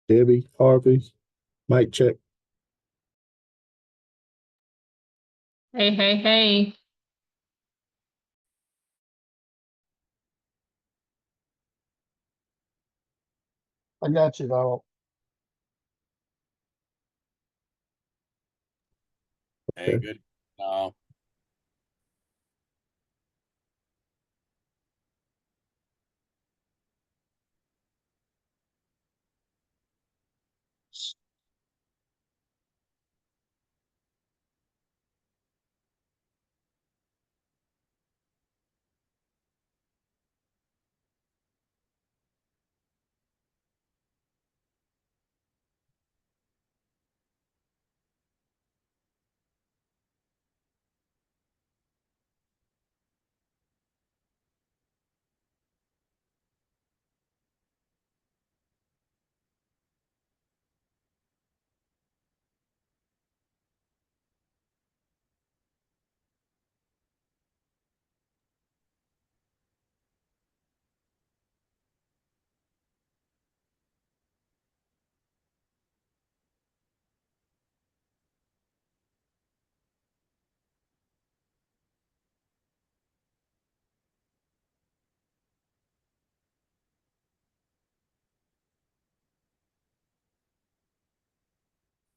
Debbie, Harvey, mic check. Hey, hey, hey. I got you, Donald. Hey, Okay. good.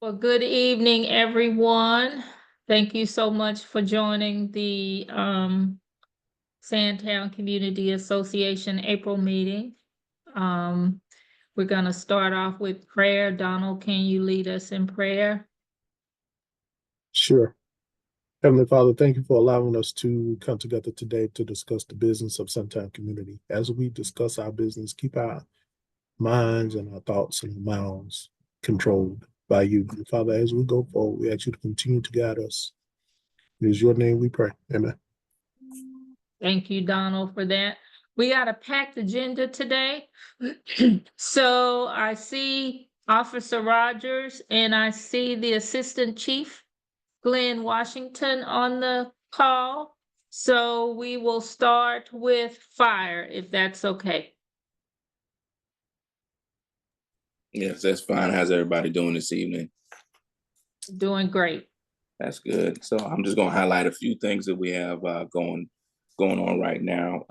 Well, good evening, everyone. Thank you so much for joining the Sandtown Community Association April meeting. We're going to start off with prayer. Donald, can you lead us in prayer? Sure. Heavenly Father, thank you for allowing us to come together today to discuss the business of Sandtown community. As we discuss our business, keep our minds and our thoughts and our mouths controlled by you. And Father, as we go forward, we ask you to continue to guide us. It is your name we pray. Amen. Thank you, Donald, for that. We got a packed agenda today. So I see Officer Rogers and I see the Assistant Chief Glenn Washington on the call. So we will start with fire, if that's okay. Yes, that's fine. How's everybody doing this evening? Doing great. That's good. So I'm just going to highlight a few things that we have going on right now.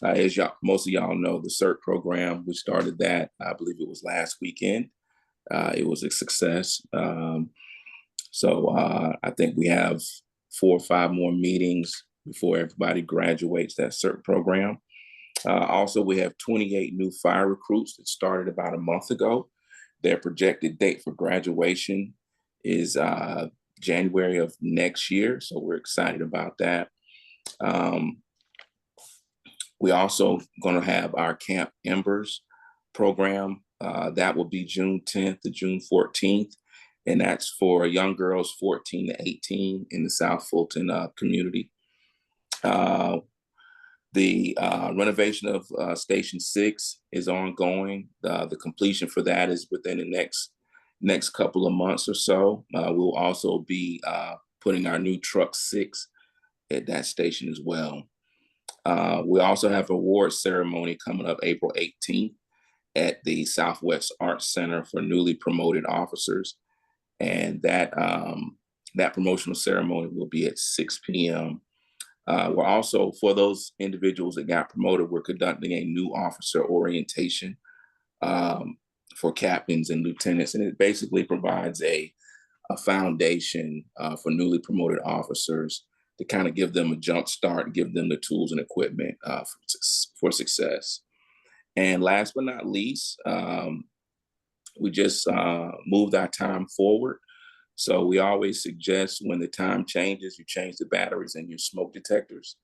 As most of y'all know, the CERT program, we started that, I believe it was last weekend. It was a success. So I think we have 4 or 5 more meetings before everybody graduates that CERT program. Also, we have 28 new fire recruits that started about a month ago. Their projected date for graduation is January of next year. So we're excited about that. We also going to have our Camp Embers program. That will be June 10th to June 14th. And that's for young girls 14 to 18 in the South Fulton community. The renovation of Station 6 is ongoing. The completion for that is within the next couple of months or so. We'll also be putting our new Truck 6 at that station as well. We also have an award ceremony coming up April 18th at the Southwest Arts Center for newly promoted officers. And that promotional ceremony will be at 6 p.m. We're also, for those individuals that got promoted, we're conducting a new officer orientation for captains and lieutenants. And it basically provides a foundation for newly promoted officers to kind of give them a jump start, give them the tools and equipment for success. And last but not least, we just moved our time forward. So we always suggest when the time changes, you change the batteries in your smoke detectors.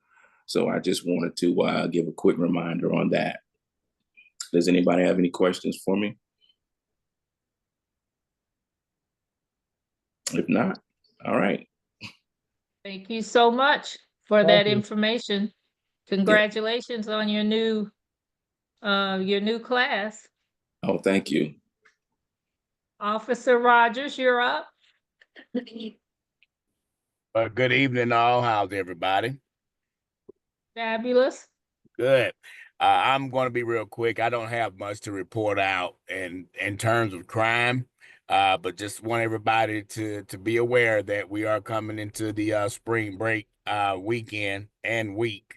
So I just wanted to give a quick reminder on that. Does anybody have any questions for me? If not, all right. Thank you so much for that information. Congratulations on your new class. Oh, thank you. Officer Rogers, you're up. Good evening, all. How's everybody? Fabulous. Good. I'm going to be real quick. I don't have much to report out in terms of crime, but just want everybody to be aware that we are coming into the spring break weekend and week.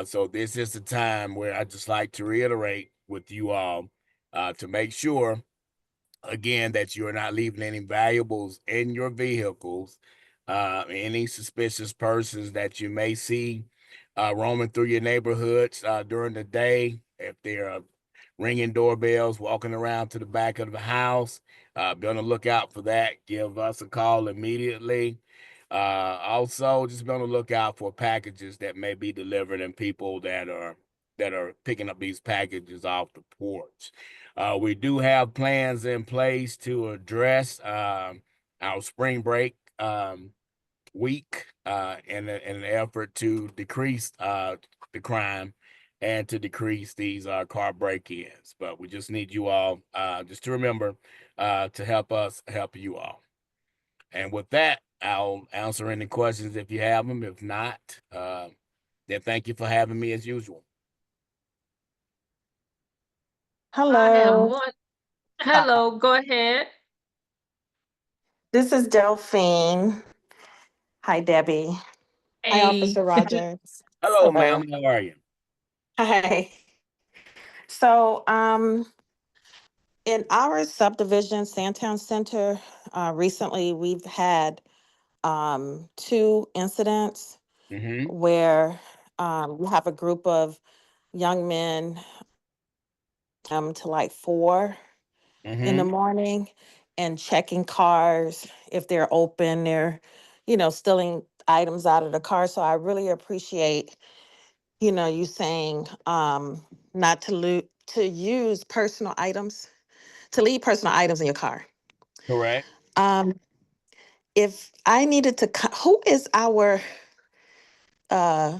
So this is the time where I just like to reiterate with you all to make sure, again, that you are not leaving any valuables in your vehicles. Any suspicious persons that you may see roaming through your neighborhoods during the day, if they're ringing doorbells, walking around to the back of the house, be on the lookout for that. Give us a call immediately. Also, just be on the lookout for packages that may be delivered and people that are picking up these packages off the porch. We do have plans in place to address our spring break week in an effort to decrease the crime and to decrease these car break-ins. But we just need you all just to remember to help us help you all. And with that, I'll answer any questions if you have them. If not, then thank you for having me as usual. I have Hello, one. Hello, go ahead. this is Delphine. Hi, Debbie. Hi, Hey, Officer Rogers. Hello, Hello. ma'am. How are you? Hi. So, in our subdivision, Sandtown Center, recently we've had 2 incidents Mm-hmm. where we have a group of young men to like 4 in the Mm-hmm. morning and checking cars if they're open. They're, stealing items out of the car. So I really appreciate, you saying not to use personal items, to leave personal items in your car. Correct. Um, if I needed to, who is our, I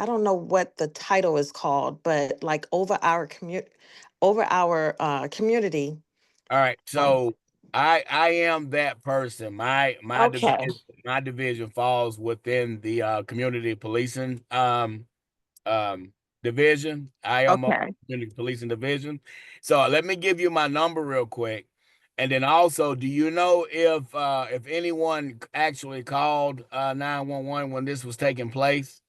don't know what the title is called, but like over our community. All right. So I am that person. My Okay. division falls within the community policing division. I am a Okay. community policing division. So let me give you my number real quick. And then also, do you know if anyone actually called 911 when this was taking place?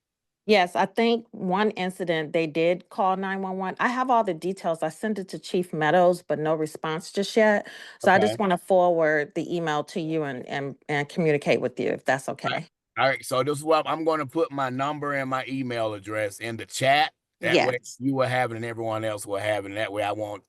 Yes, I think one incident they did call 911. I have all the details. I sent it to Chief Meadows, but no response just yet. So I Okay. just want to forward the email to you and communicate with you if that's okay. All right, so this is what I'm going to put my number and my email address in the chat. That way Yes. you will have it and everyone else will have it. And that way I won't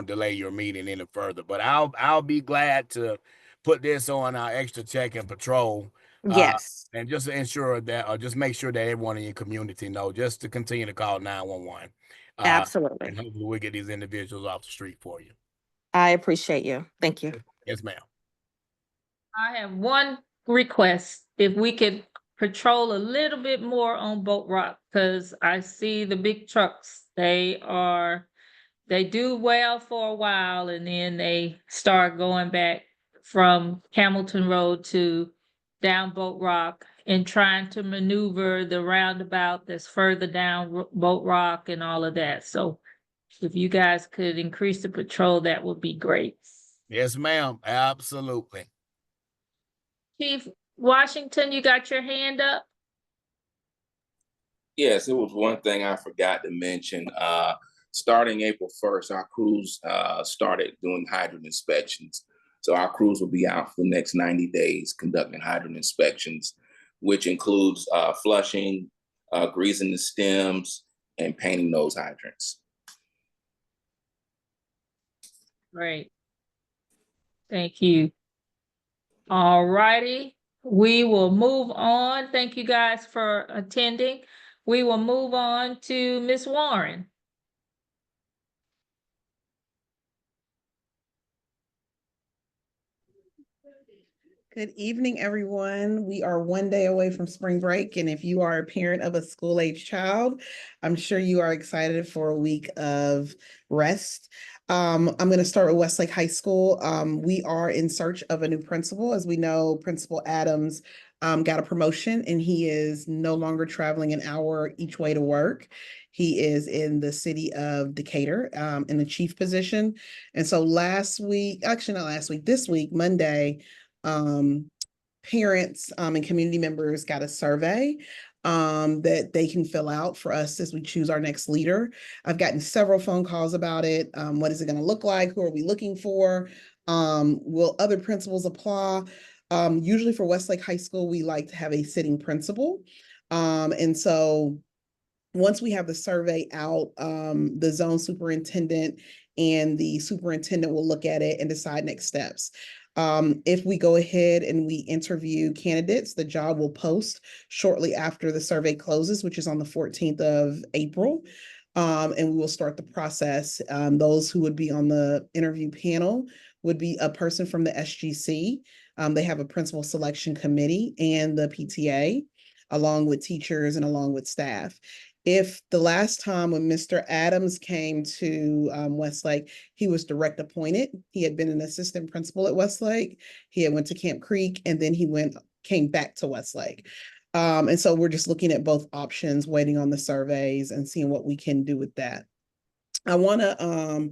delay your meeting any further. But I'll be glad to put this on our extra check and patrol. Yes. And just to ensure that, or just make sure that everyone in your community know, just to continue to call 911. Absolutely. And hopefully we'll get these individuals off the street for you. I appreciate you. Thank you. Yes, ma'am. I have one request. If we could patrol a little bit more on Boat Rock, because I see the big trucks. They do well for a while and then they start going back from Hamilton Road to down Boat Rock and trying to maneuver the roundabout that's further down Boat Rock and all of that. So if you guys could increase the patrol, that would be great. Yes, ma'am. Absolutely. Chief Washington, you got your hand up? Yes, it was one thing I forgot to mention. Starting April 1st, our crews started doing hydrant inspections. So our crews will be out for the next 90 days conducting hydrant inspections, which includes flushing, greasing the stems, and painting those hydrants. Great. Thank you. All righty. We will move on. Thank you guys for attending. We will move on to Ms. Warren. Good evening, everyone. We are one day away from spring break, and if you are a parent of a school-age child, I'm sure you are excited for a week of rest. I'm going to start with Westlake High School. We are in search of a new principal. As we know, Principal Adams got a promotion and he is no longer traveling an hour each way to work. He is in the city of Decatur in the chief position. And so last week, actually not last week, this week, Monday, parents and community members got a survey that they can fill out for us as we choose our next leader. I've gotten several phone calls about it. What is it going to look like? Who are we looking for? Will other principals apply? Usually for Westlake High School, we like to have a sitting principal. And so once we have the survey out, the zone superintendent and the superintendent will look at it and decide next steps. If we go ahead and we interview candidates, the job will post shortly after the survey closes, which is on the 14th of April. And we will start the process. Those who would be on the interview panel would be a person from the SGC. They have a principal selection committee and the PTA, along with teachers and along with staff. If the last time when Mr. Adams came to Westlake, he was direct appointed. He had been an assistant principal at Westlake. He had went to Camp Creek, and then he came back to Westlake. And so we're just looking at both options, waiting on the surveys and seeing what we can do with that. I want to,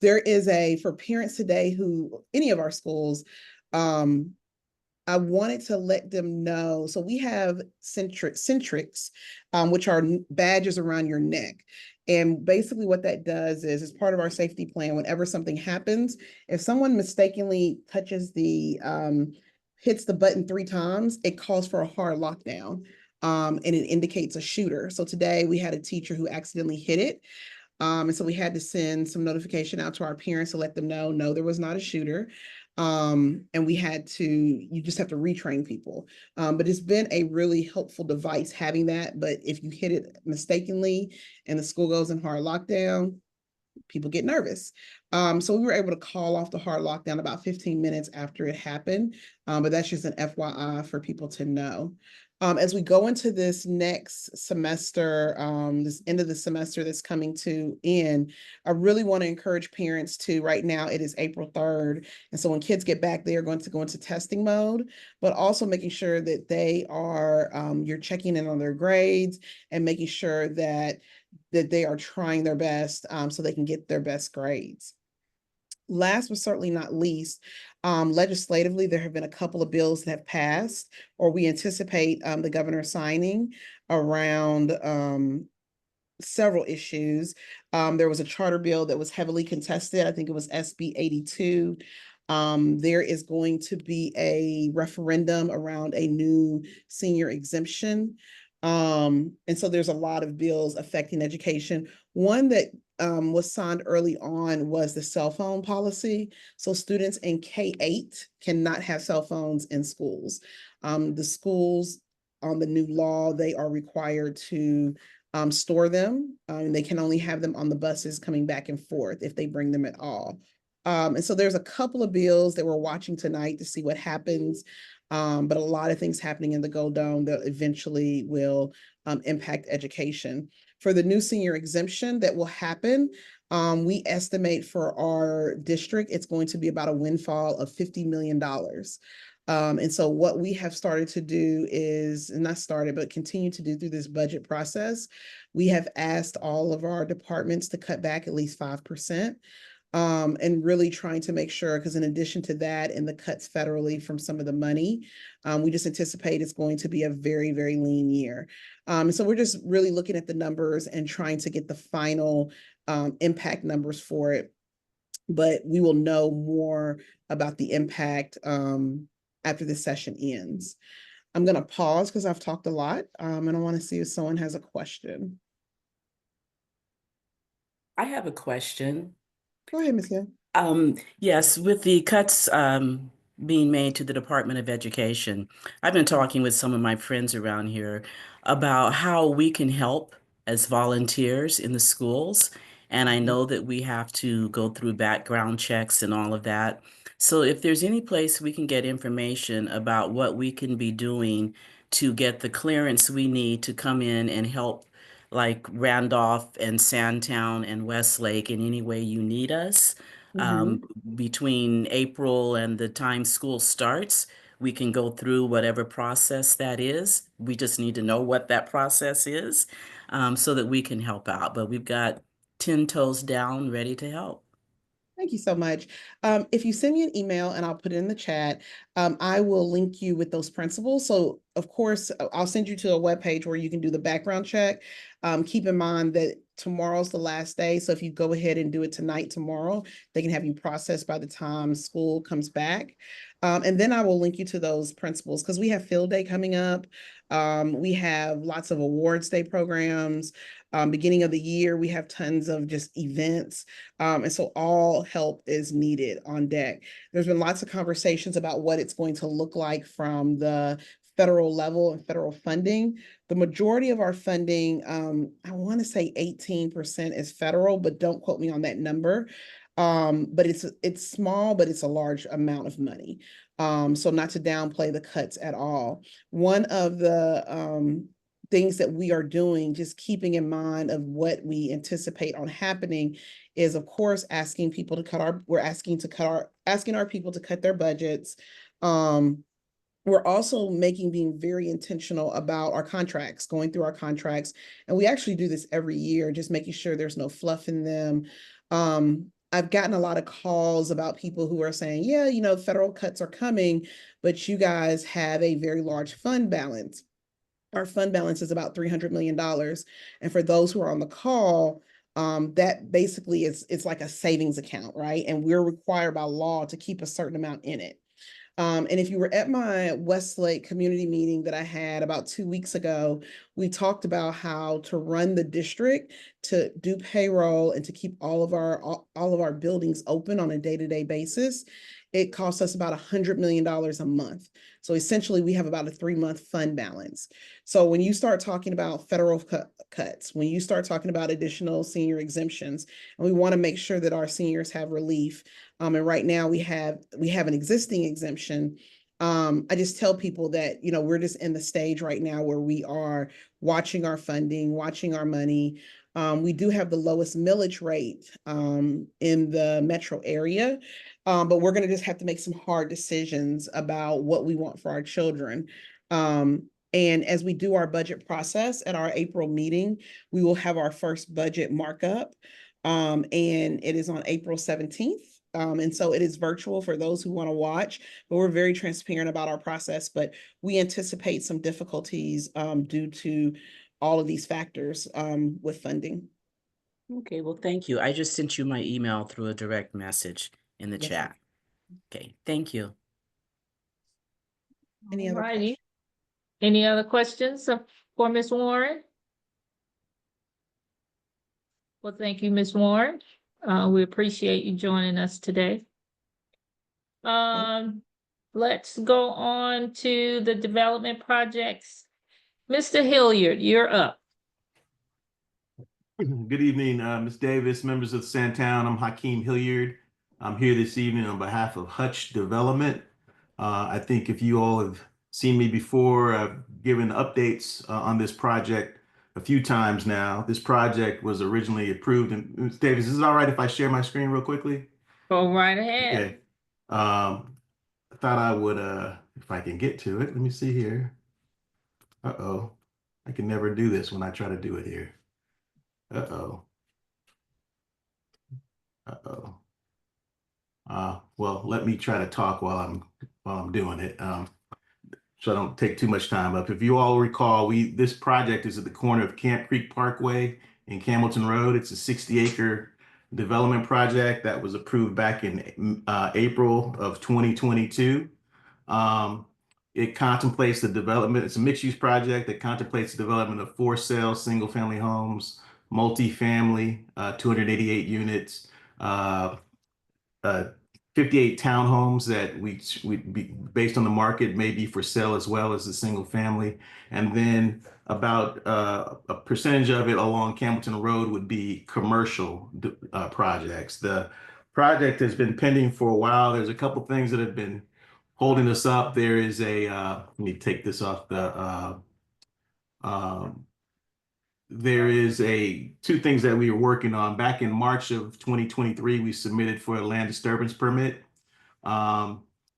there is for parents today who, any of our schools, I wanted to let them know. So we have centrics, which are badges around your neck. And basically what that does is, as part of our safety plan, whenever something happens, if someone mistakenly touches hits the button 3 times, it calls for a hard lockdown. And it indicates a shooter. So today we had a teacher who accidentally hit it. And so we had to send some notification out to our parents to let them know, no, there was not a shooter. And you just have to retrain people. But it's been a really helpful device having that. But if you hit it mistakenly and the school goes in hard lockdown, people get nervous. So we were able to call off the hard lockdown about 15 minutes after it happened. But that's just an FYI for people to know. As we go into this next semester, this end of the semester that's coming to end, I really want to encourage parents to, right now it is April 3rd. And so when kids get back, they are going to go into testing mode, but also making sure that they are, you're checking in on their grades and making sure that they are trying their best so they can get their best grades. Last but certainly not least, legislatively, there have been a couple of bills that have passed, or we anticipate the governor signing around several issues. There was a charter bill that was heavily contested. I think it was SB 82. There is going to be a referendum around a new senior exemption. And so there's a lot of bills affecting education. One that was signed early on was the cell phone policy. So students in K-8 cannot have cell phones in schools. The schools on the new law, they are required to store them. They can only have them on the buses coming back and forth if they bring them at all. And so there's a couple of bills that we're watching tonight to see what happens. But a lot of things happening in the Gold Dome that eventually will impact education. For the new senior exemption that will happen, we estimate for our district, it's going to be about a windfall of $50 million. And so what we have started to do is, not started, but continue to do through this budget process, we have asked all of our departments to cut back at least 5%. And really trying to make sure, because in addition to that and the cuts federally from some of the money, we just anticipate it's going to be a very, very lean year. So we're just really looking at the numbers and trying to get the final impact numbers for it. But we will know more about the impact after the session ends. I'm going to pause because I've talked a lot, and I want to see if someone has a question. I have a question. Go ahead, Ms. Hill. Yes, with the cuts being made to the Department of Education, I've been talking with some of my friends around here about how we can help as volunteers in the schools. And I know that we have to go through background checks and all of that. So if there's any place we can get information about what we can be doing to get the clearance we need to come in and help, like Randolph and Sandtown and Westlake, in any way you need us, between April and the time school starts, We can go through whatever process that is. We just need to know what that process is, so that we can help out. But we've got 10 toes down, ready to help. Thank you so much. If you send me an email and I'll put it in the chat, I will link you with those principles. So of course, I'll send you to a webpage where you can do the background check. Keep in mind that tomorrow's the last day. So if you go ahead and do it tonight, tomorrow, they can have you processed by the time school comes back. And then I will link you to those principles because we have field day coming up. We have lots of awards day programs. Beginning of the year, we have tons of just events. And so all help is needed on deck. There's been lots of conversations about what it's going to look like from the federal level and federal funding. The majority of our funding, I want to say 18% is federal, but don't quote me on that number. But it's small, but it's a large amount of money. So not to downplay the cuts at all. One of the things that we are doing, just keeping in mind of what we anticipate on happening, is of course asking people to cut our people to cut their budgets. We're also being very intentional about our contracts, going through our contracts. And we actually do this every year, just making sure there's no fluff in them. I've gotten a lot of calls about people who are saying, yeah, federal cuts are coming, but you guys have a very large fund balance. Our fund balance is about $300 million. And for those who are on the call, that basically it's like a savings account, right? And we're required by law to keep a certain amount in it. And if you were at my Westlake community meeting that I had about 2 weeks ago, we talked about how to run the district, to do payroll, and to keep all of our buildings open on a day-to-day basis. It costs us about $100 million a month. So essentially, we have about a 3-month fund balance. So when you start talking about federal cuts, when you start talking about additional senior exemptions, and we want to make sure that our seniors have relief. And right now we have an existing exemption. I just tell people that, we're just in the stage right now where we are watching our funding, watching our money. We do have the lowest millage rate in the metro area, but we're going to just have to make some hard decisions about what we want for our children. And as we do our budget process at our April meeting, we will have our first budget markup, and it is on April 17th. And so it is virtual for those who want to watch, but we're very transparent about our process, but we anticipate some difficulties due to all of these factors with funding. Okay, well, thank you. I just sent you my email through a direct message in the Yes. chat. Okay, thank you. Any other Alrighty. questions? Any other questions for Ms. Warren? Well, thank you, Ms. Warren. We appreciate you joining us today. Let's go on to the development projects. Mr. Hilliard, you're up. Good evening, Ms. Davis, members of Sandtown. I'm Hakeem Hilliard. I'm here this evening on behalf of Hutch Development. I think if you all have seen me before, I've given updates on this project a few times now. This project was originally approved. And Ms. Davis, is it all right if I share my screen real quickly? Go right ahead. Okay. I thought I would, if I can get to it, let me see here. Uh-oh. I can never do this when I try to do it here. Uh-oh. Uh-oh. Well, let me try to talk while I'm doing it, so I don't take too much time up. If you all recall, this project is at the corner of Camp Creek Parkway and Campbellton Road. It's a 60-acre development project that was approved back in April of 2022. It contemplates the development. It's a mixed-use project that contemplates the development of 4 single-family homes, multifamily, 288 units, 58 townhomes that we based on the market may be for sale as well as a single family. And then about a percentage of it along Campbellton Road would be commercial projects. The project has been pending for a while. There's a couple things that have been holding us up. There is let me take this off the, there is 2 things that we were working on. Back in March of 2023, we submitted for a land disturbance permit.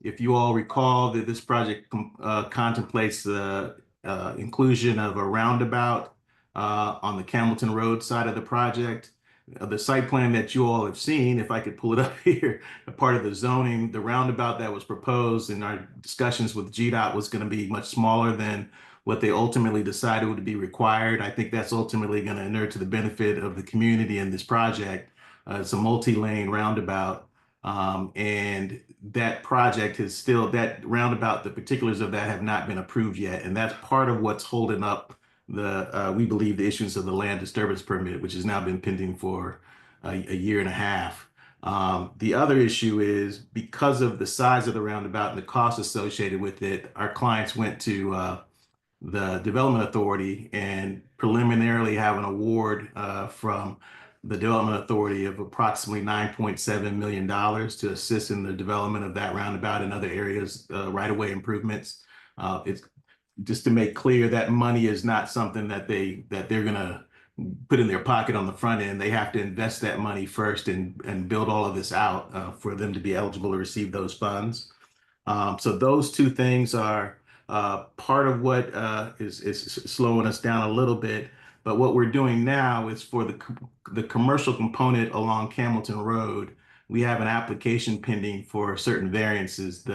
If you all recall that this project contemplates the inclusion of a roundabout on the Campbellton Road side of the project. The site plan that you all have seen, if I could pull it up here, a part of the zoning, the roundabout that was proposed in our discussions with GDOT was going to be much smaller than what they ultimately decided would be required. I think that's ultimately going to inure to the benefit of the community in this project. It's a multi-lane roundabout. And that project is still, that roundabout, the particulars of that have not been approved yet. And that's part of what's holding up we believe the issuance of the land disturbance permit, which has now been pending for a year and a half. The other issue is because of the size of the roundabout and the cost associated with it, our clients went to the Development Authority and preliminarily have an award from the Development Authority of approximately $9.7 million to assist in the development of that roundabout and other areas, right-of-way improvements. It's just to make clear that money is not something that they're gonna put in their pocket on the front end. They have to invest that money first and build all of this out for them to be eligible to receive those funds. So those two things are part of what is slowing us down a little bit. But what we're doing now is for the commercial component along Campbellton Road, we have an application pending for certain variances.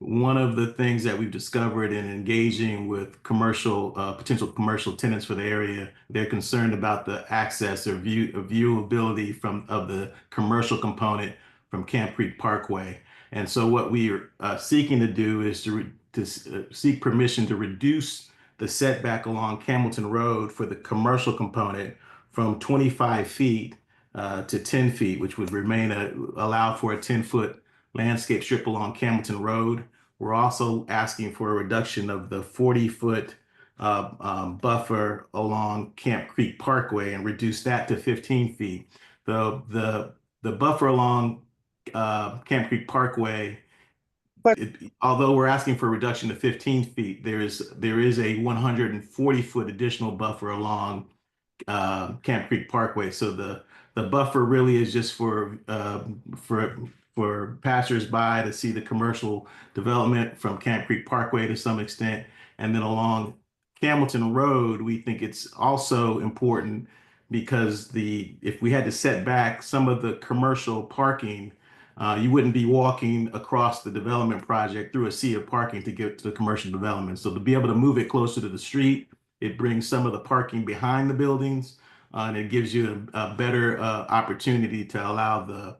One of the things that we've discovered in engaging with potential commercial tenants for the area, they're concerned about the access or viewability of the commercial component from Camp Creek Parkway. And so what we are seeking to do is to seek permission to reduce the setback along Campbellton Road for the commercial component from 25 feet to 10 feet, which would allow for a 10-foot landscape strip along Campbellton Road. We're also asking for a reduction of the 40-foot buffer along Camp Creek Parkway and reduce that to 15 feet. The buffer along Camp Creek Parkway, although we're asking for a reduction to 15 feet, there is a 140-foot additional buffer along Camp Creek Parkway. So the buffer really is just for passersby to see the commercial development from Camp Creek Parkway to some extent. And then along Campbellton Road, we think it's also important because if we had to set back some of the commercial parking, you wouldn't be walking across the development project through a sea of parking to get to the commercial development. So to be able to move it closer to the street, it brings some of the parking behind the buildings, and it gives you a better opportunity to allow the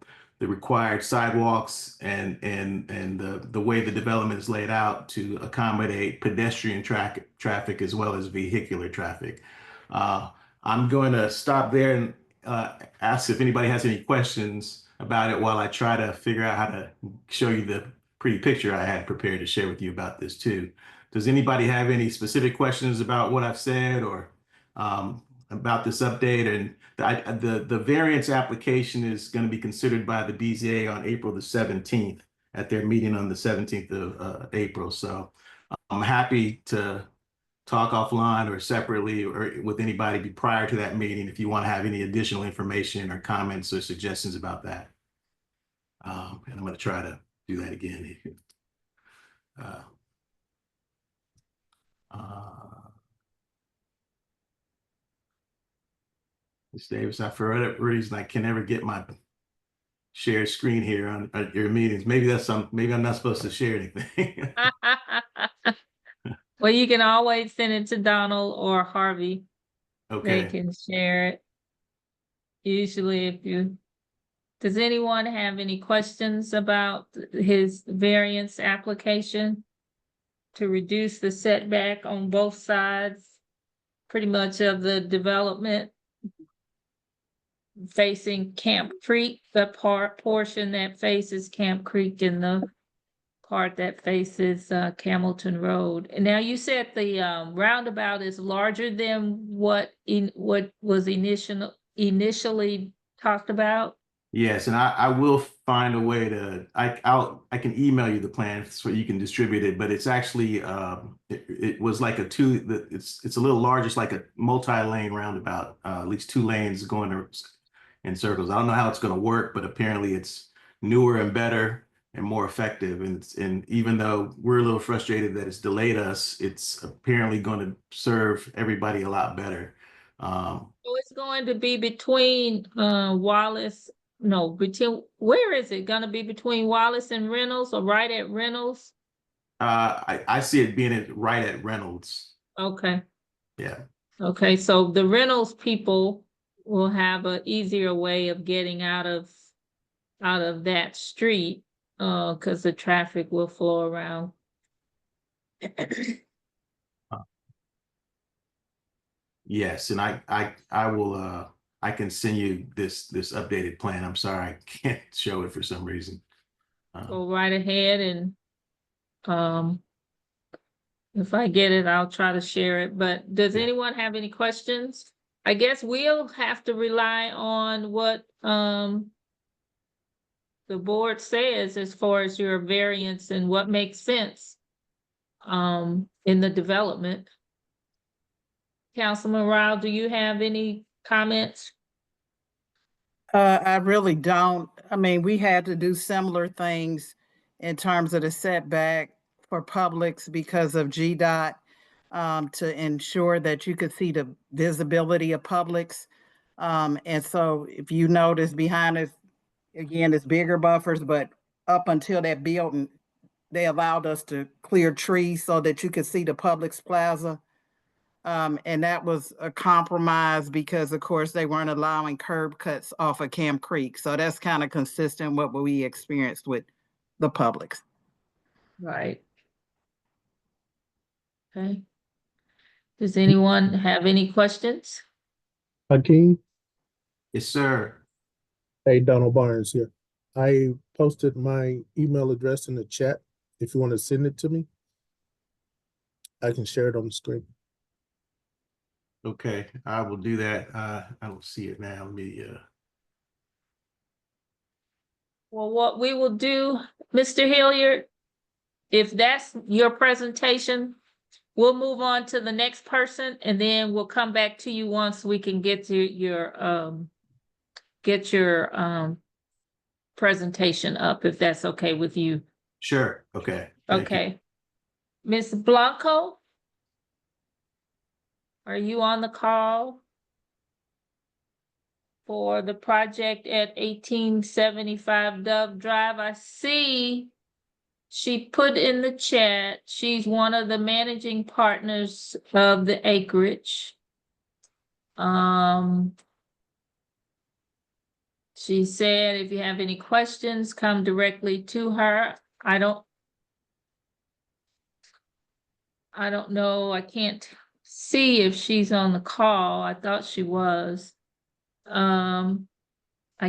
required sidewalks and the way the development is laid out to accommodate pedestrian traffic as well as vehicular traffic. I'm going to stop there and ask if anybody has any questions about it while I try to figure out how to show you the pretty picture I had prepared to share with you about this too. Does anybody have any specific questions about what I've said or about this update? And the variance application is going to be considered by the BZA on April the 17th at their meeting on the 17th of April. So I'm happy to talk offline or separately or with anybody prior to that meeting if you want to have any additional information or comments or suggestions about that. And I'm going to try to do that again. Ms. Davis, for whatever reason, I can never get my share screen here on your meetings. Maybe I'm not supposed to share anything. Well, you can always send it to Donald or Harvey. Okay. They can share it. Usually does anyone have any questions about his variance application to reduce the setback on both sides, pretty much of the development facing Camp Creek, the portion that faces Camp Creek and the part that faces Campbellton Road? And now you said the roundabout is larger than what was initially talked about? Yes, and I will find a way to I can email you the plan so you can distribute it, but it's actually it was like it's a little larger. It's like a multi-lane roundabout, at least 2 lanes going in circles. I don't know how it's going to work, but apparently it's newer and better more effective. And even though we're a little frustrated that it's delayed us, it's apparently going to serve everybody a lot better. So it's going to be between Wallace, no, between, where is it gonna be, between Wallace and Reynolds or right at Reynolds? I see it being right at Reynolds. Okay, Yeah. okay, so the Reynolds people will have an easier way of getting out of that street, because the traffic will flow around. Yes, and I will I can send you this updated plan. I'm sorry I can't show it for some reason. Go right ahead and if I get it, I'll try to share it. But does Yeah. anyone have any questions? I guess we'll have to rely on what the board says as far as your variance and what makes sense in the development. Councilman Rowell, do you have any comments? I really don't. I mean, we had to do similar things in terms of the setback for Publix because of GDOT, to ensure that you could see the visibility of Publix. And so if you notice behind us, again, it's bigger buffers, but up until that building, they allowed us to clear trees so that you could see the Publix Plaza. And that was a compromise because, of course, they weren't allowing curb cuts off of Camp Creek. So that's kind of consistent with what we experienced with the Publix. Right. Okay. Does anyone have any questions? Hakeem, Yes, sir. hey, Donald Barnes here. I posted my email address in the chat. If you want to send it to me, I can share it on the screen. Okay, I will do that. I don't see it now. Let me Well, what we will do, Mr. Hilliard, if that's your presentation, we'll move on to the next person and then we'll come back to you once we can get to your presentation up, if that's okay with you. sure. Okay. Thank you. Okay. Ms. Blanco? Are you on the call for the project at 1875 Dove Drive? I see she put in the chat, she's one of the managing partners of the acreage. She said, if you have any questions, come directly to her. I don't know, I can't see if she's on the call. I thought she was. I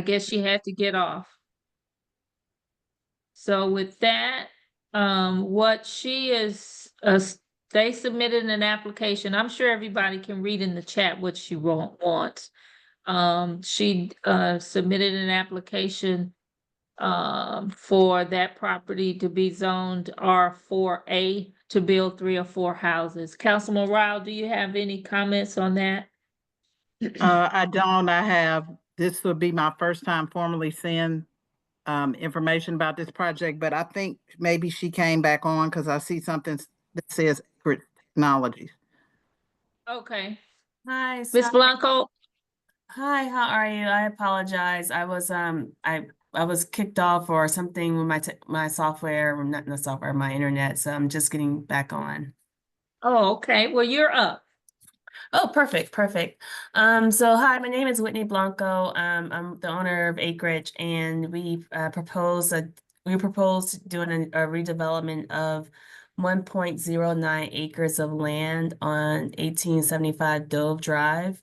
guess she had to get off. So with that, what she is, they submitted an application. I'm sure everybody can read in the chat what she wants. She submitted an application for that property to be zoned R4A to build 3 or 4 houses. Councilman Rowell, do you have any comments on that? I don't. This would be my first time formally seeing information about this project, but I think maybe she came back on because I see something that says Acreage Technologies. Okay. Hi, Ms. Blanco? Hi, how are you? I apologize. I was kicked off or something with my software, not software, my internet. So I'm just getting back on. Oh, okay. Well, you're up. Oh, perfect. So hi, my name is Whitney Blanco. I'm the owner of Acreage, and we proposed doing a redevelopment of 1.09 acres of land on 1875 Dove Drive.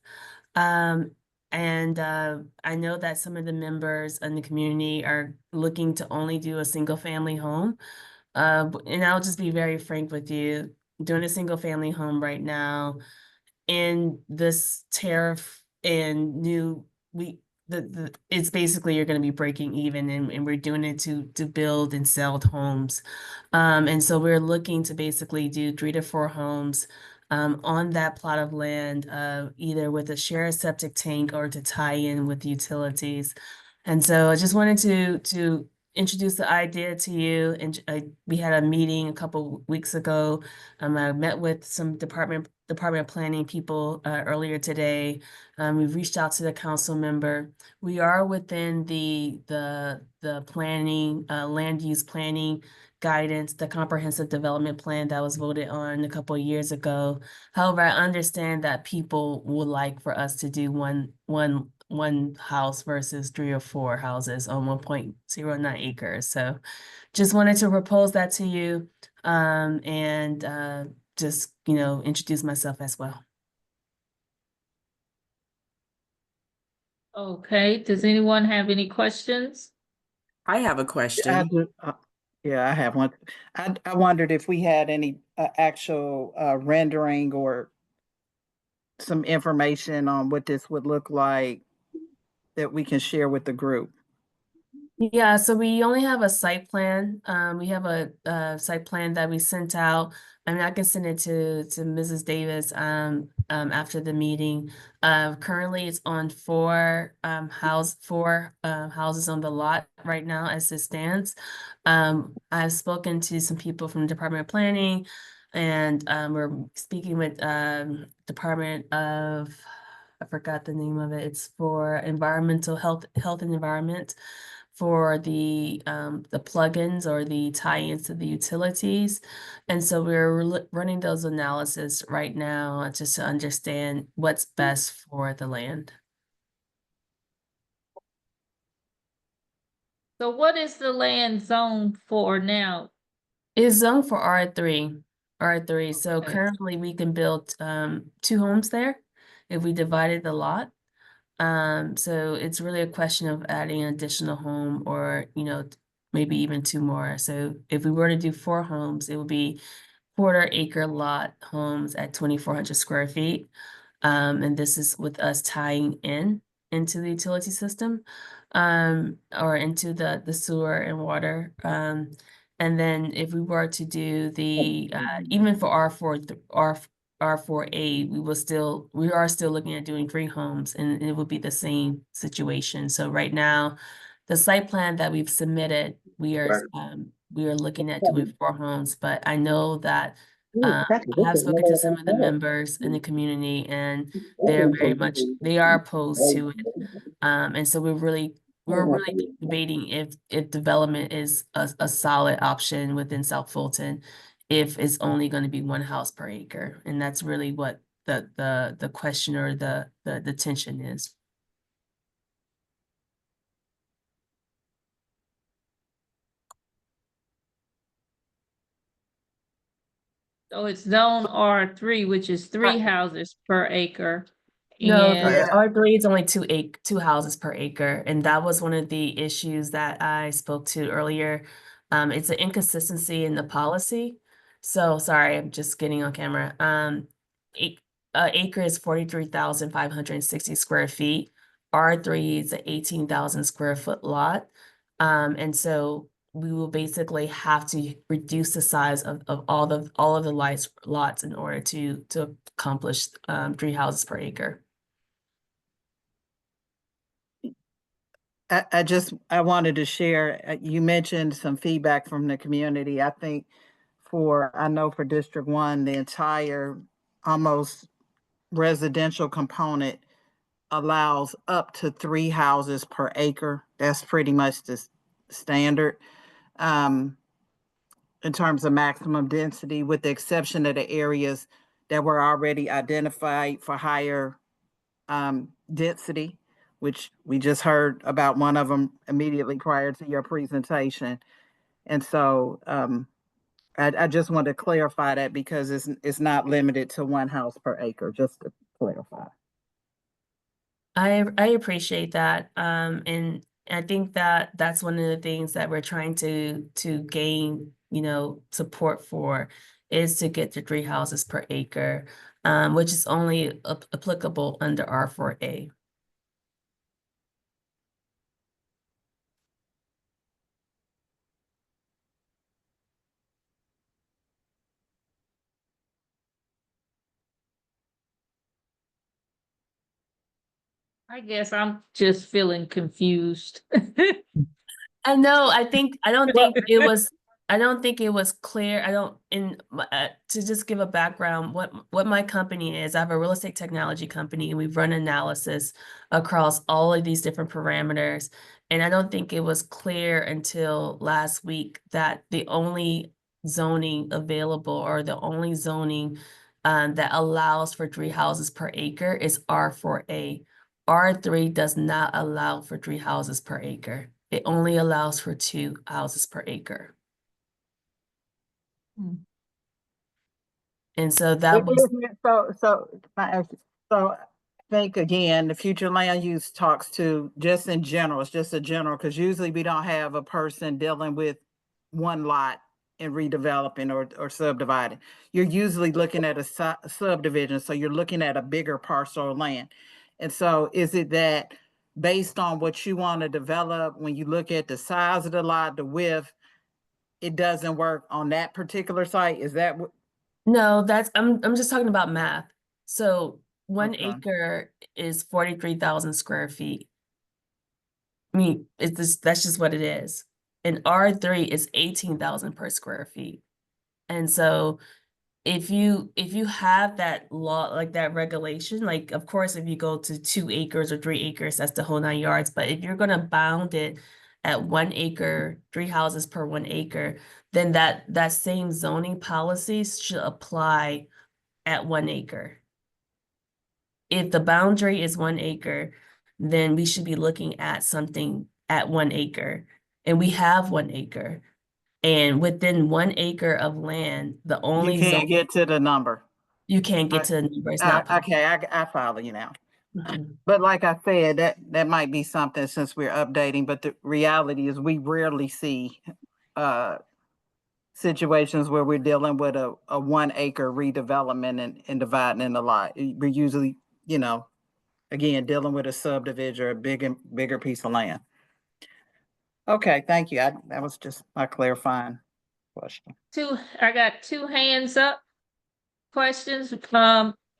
I know that some of the members in the community are looking to only do a single family home. And I'll just be very frank with you, doing a single family home right now in this tariff and it's basically you're going to be breaking even, and we're doing it to build and sell homes. And so we're looking to basically do 3 to 4 homes on that plot of land, either with a shared septic tank or to tie in with utilities. And so I just wanted to introduce the idea to you, and we had a meeting a couple weeks ago. I met with some Department of Planning people earlier today. We've reached out to the council member. We are within the planning, land use planning guidance, the comprehensive development plan that was voted on a couple of years ago. However, I understand that people would like for us to do one house versus 3 or 4 houses on 1.09 acres. So just wanted to propose that to you, and just, introduce myself as well. Okay, does anyone have any questions? I have a I question. do, yeah, I have one. I wondered if we had any actual rendering or some information on what this would look like that we can share with the group. Yeah, so we only have a site plan. We have a site plan that we sent out. I mean, I can send it to Mrs. Davis after the meeting. Currently it's on 4 houses on the lot right now as it stands. I've spoken to some people from the Department of Planning, and we're speaking with Department of, I forgot the name of it. It's for environmental health and environment, for the plugins or the tie-ins to the utilities. And so we're running those analysis right now just to understand what's best for the land. So what is the land zone for now? It's zoned for R3. R3. So Okay. currently we can build 2 homes there if we divided the lot. So it's really a question of adding an additional home, or, maybe even 2 more. So if we were to do 4 homes, it would be 1/4 acre lot homes at 2,400 square feet. And this is with us tying into the utility system, or into the sewer and water. And then if we were to do the, even for R4A, we are still looking at doing 3 homes, and it would be the same situation. So right now, the site plan that we've submitted, we are looking at doing 4 homes, but I know that I have spoken to some of the members in the community, and they are opposed to it. And so we're really debating if development is a solid option within South Fulton, if it's only going to be 1 house per acre. And that's really what the question or the tension is. So it's zone R3, which is 3 houses per acre. No, And R3 is only 2 houses per acre, and that was one of the issues that I spoke to earlier. It's an inconsistency in the policy. So sorry, I'm just getting on camera. Acre is 43,560 square feet. R3 is an 18,000 square foot lot. And so we will basically have to reduce the size of all of the lots in order to accomplish 3 houses per acre. I wanted to share, you mentioned some feedback from the community. I think I know for District 1, the entire almost residential component allows up to 3 houses per acre. That's pretty much the standard in terms of maximum density, with the exception of the areas that were already identified for higher density, which we just heard about one of them immediately prior to your presentation. And so I just want to clarify that, because it's not limited to 1 house per acre, just to clarify. I appreciate that. And I think that that's one of the things that we're trying to gain, support for, is to get to 3 houses per acre, which is only applicable under R4A. I guess I'm just feeling confused. I know, I don't think it was, I don't think it was clear. I don't, to just give a background, what my company is, I have a real estate technology company and we've run analysis across all of these different parameters. And I don't think it was clear until last week that the only zoning available or the only zoning that allows for 3 houses per acre is R4A. R3 does not allow for 3 houses per acre. It only allows for 2 houses per acre. And so that was, So I think again, the future land use talks to just in general, it's just a general, because usually we don't have a person dealing with one lot and redeveloping or subdividing. You're usually looking at a subdivision, so you're looking at a bigger parcel of land. And so is it that based on what you want to develop, when you look at the size of the lot, the width, it doesn't work on that particular site? Is that what? no, I'm just talking about math. So 1 Okay. acre is 43,000 square feet. I mean, that's just what it is. And R3 is 18,000 per square feet. And so if you have that law, like that regulation, like of course, if you go to 2 acres or 3 acres, that's the whole 9 yards. But if you're gonna bound it at 1 acre, 3 houses per 1 acre, then that same zoning policies should apply at 1 acre. If the boundary is 1 acre, then we should be looking at something at 1 acre. And we have 1 acre. And within 1 acre of land, the only You can't get to the number. you can't get to the number. It's not possible. Okay, I follow you now. Mhm. But like I said, that might be something since we're updating, but the reality is we rarely see situations where we're dealing with a 1 acre redevelopment and dividing in a lot. We're usually, again, dealing with a subdivision or a bigger piece of land. Okay, thank you. That was just my clarifying question. I got 2 hands up. Questions,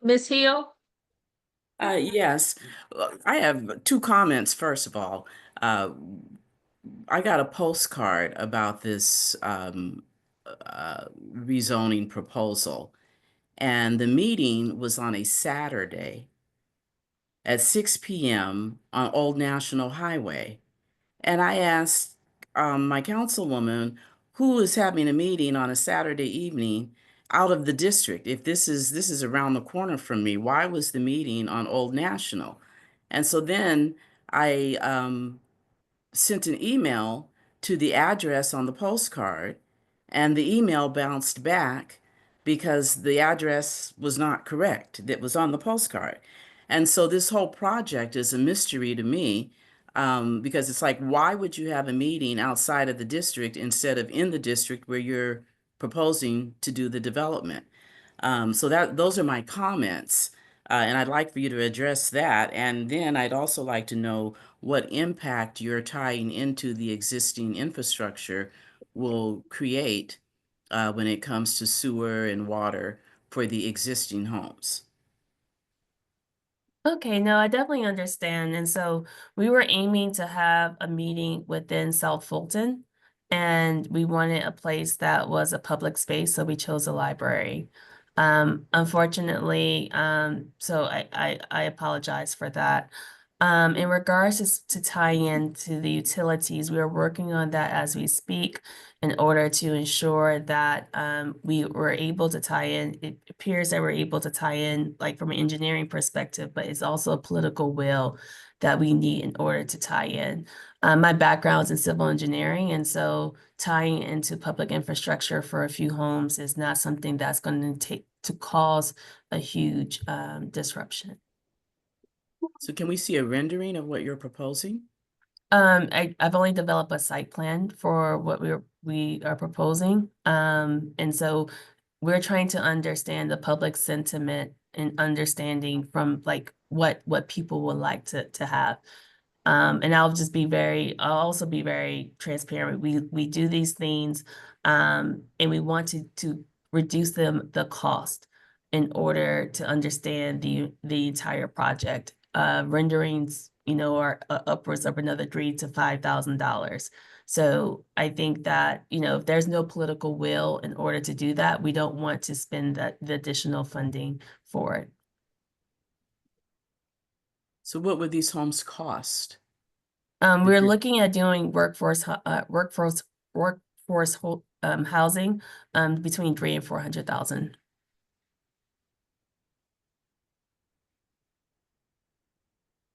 Ms. Hill? Yes, I have 2 comments. First of all, I got a postcard about this rezoning proposal, and the meeting was on a Saturday at 6 p.m. on Old National Highway. And I asked my councilwoman, who is having a meeting on a Saturday evening out of the district? If this is around the corner from me, why was the meeting on Old National? And so then I sent an email to the address on the postcard, and the email bounced back because the address was not correct that was on the postcard. And so this whole project is a mystery to me, because it's like, why would you have a meeting outside of the district instead of in the district where you're proposing to do the development? So those are my comments. And I'd like for you to address that. And then I'd also like to know what impact you're tying into the existing infrastructure will create when it comes to sewer and water for the existing homes. Okay, no, I definitely understand. And so we were aiming to have a meeting within South Fulton, and we wanted a place that was a public space, so we chose a library. Unfortunately, so I apologize for that. In regards to tie in to the utilities, we are working on that as we speak in order to ensure that we were able to tie in. It appears that we're able to tie in like from an engineering perspective, but it's also a political will that we need in order to tie in. My background's in civil engineering, and so tying into public infrastructure for a few homes is not something that's going to cause a huge disruption. So can we see a rendering of what you're proposing? I've only developed a site plan for what we are proposing. And so we're trying to understand the public sentiment and understanding from like what people would like to have. And I'll also be very transparent. We do these things, and we want to reduce the cost in order to understand the entire project. Renderings, are upwards of another $3,000 to $5,000. So I think that, you know, if there's no political will in order to do that, we don't want to spend the additional funding for it. So what would these homes cost? We're looking at doing workforce housing between 300,000 and 400,000.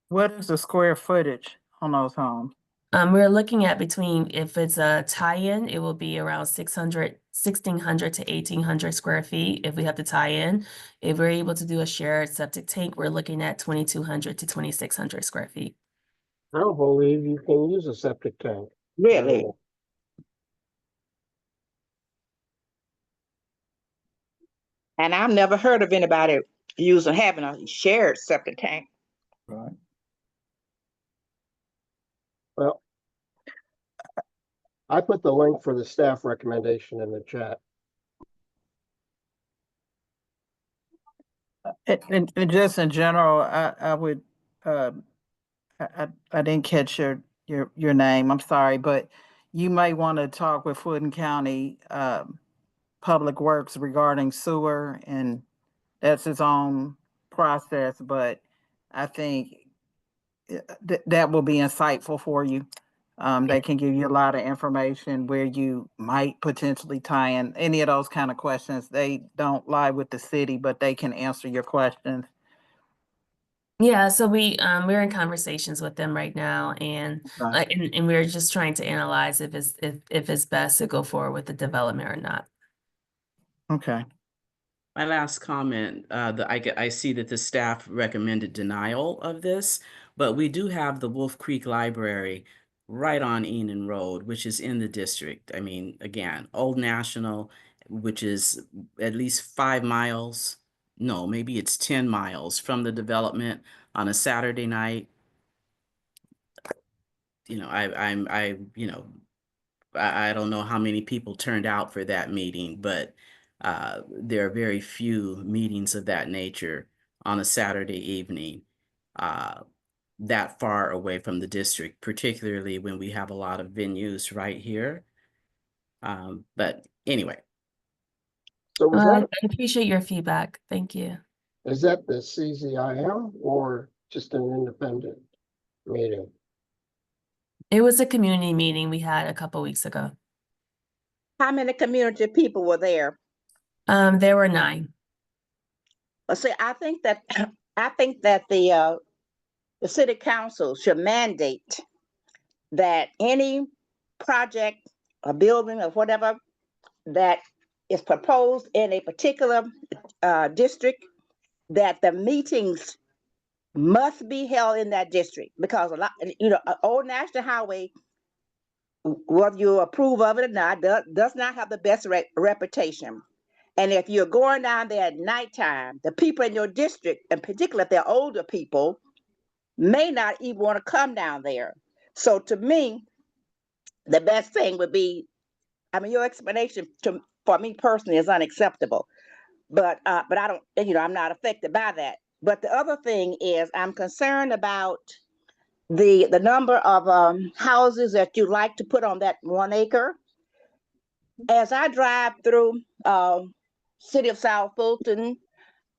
What is the square footage on those homes? We're looking at between, if it's a tie-in, it will be around 1,600 to 1,800 square feet if we have to tie in. If we're able to do a shared septic tank, we're looking at 2,200 to 2,600 square feet. I don't believe you can use a septic tank. Really? And I've never heard of anybody having a shared septic tank. Right. Well, I put the link for the staff recommendation in the chat. And just in general, I would, I didn't catch your name, I'm sorry, but you may want to talk with Fulton County Public Works regarding sewer, and that's its own process, but I think that will be insightful for you. They can give you a lot of information where you might potentially tie in any of those kind of questions. They don't lie with the city, but they can answer your questions. Yeah, so we're in conversations with them right now, and and we're just trying to analyze if it's best to go forward with the development or not. Okay. My last comment, I see that the staff recommended denial of this, but we do have the Wolf Creek Library right on Enon Road, which is in the district. I mean, again, Old National, which is at least 5 miles, no, maybe it's 10 miles from the development on a Saturday night. You know, I don't know how many people turned out for that meeting, but there are very few meetings of that nature on a Saturday evening that far away from the district, particularly when we have a lot of venues right here. But anyway. So I appreciate your feedback. Thank you. Is that the CZIM or just an independent meeting? It was a community meeting we had a couple weeks ago. How many community people were there? There were 9. Well, see, I think that the city council should mandate that any project or building or whatever that is proposed in a particular district, that the meetings must be held in that district, because a lot, Old National Highway, whether you approve of it or not, does not have the best reputation. And if you're going down there at nighttime, the people in your district, and particularly if they're older people, may not even want to come down there. So to me, the best thing would be, I mean, your explanation for me personally is unacceptable, but I don't, I'm not affected by that. But the other thing is, I'm concerned about the number of houses that you like to put on that 1 acre. As I drive through city of South Fulton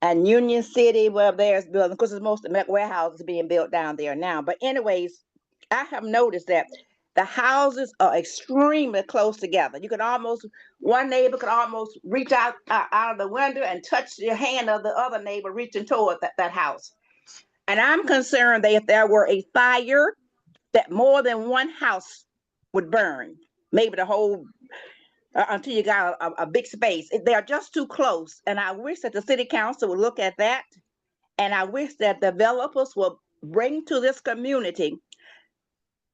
and Union City, where there's building, because it's most of the warehouses being built down there now. But anyways, I have noticed that the houses are extremely close together. You can almost, one neighbor could almost reach out of the window and touch the hand of the other neighbor reaching toward that house. And I'm concerned that if there were a fire, that more than one house would burn, maybe the whole, until you got a big space. They're just too close. And I wish that the city council would look at that. And I wish that developers will bring to this community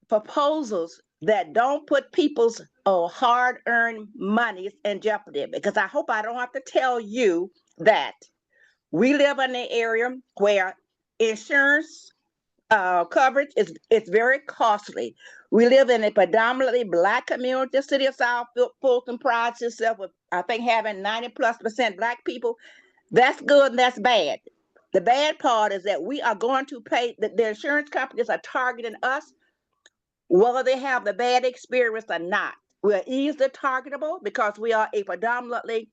proposals that don't put people's hard-earned monies in jeopardy. Because I hope I don't have to tell you that we live in an area where insurance coverage is very costly. We live in a predominantly Black community. The city of South Fulton prides itself with, I think, having 90+% Black people. That's good and that's bad. The bad part is that we are going to pay, the insurance companies are targeting us whether they have the bad experience or not. We're easily targetable because we are a predominantly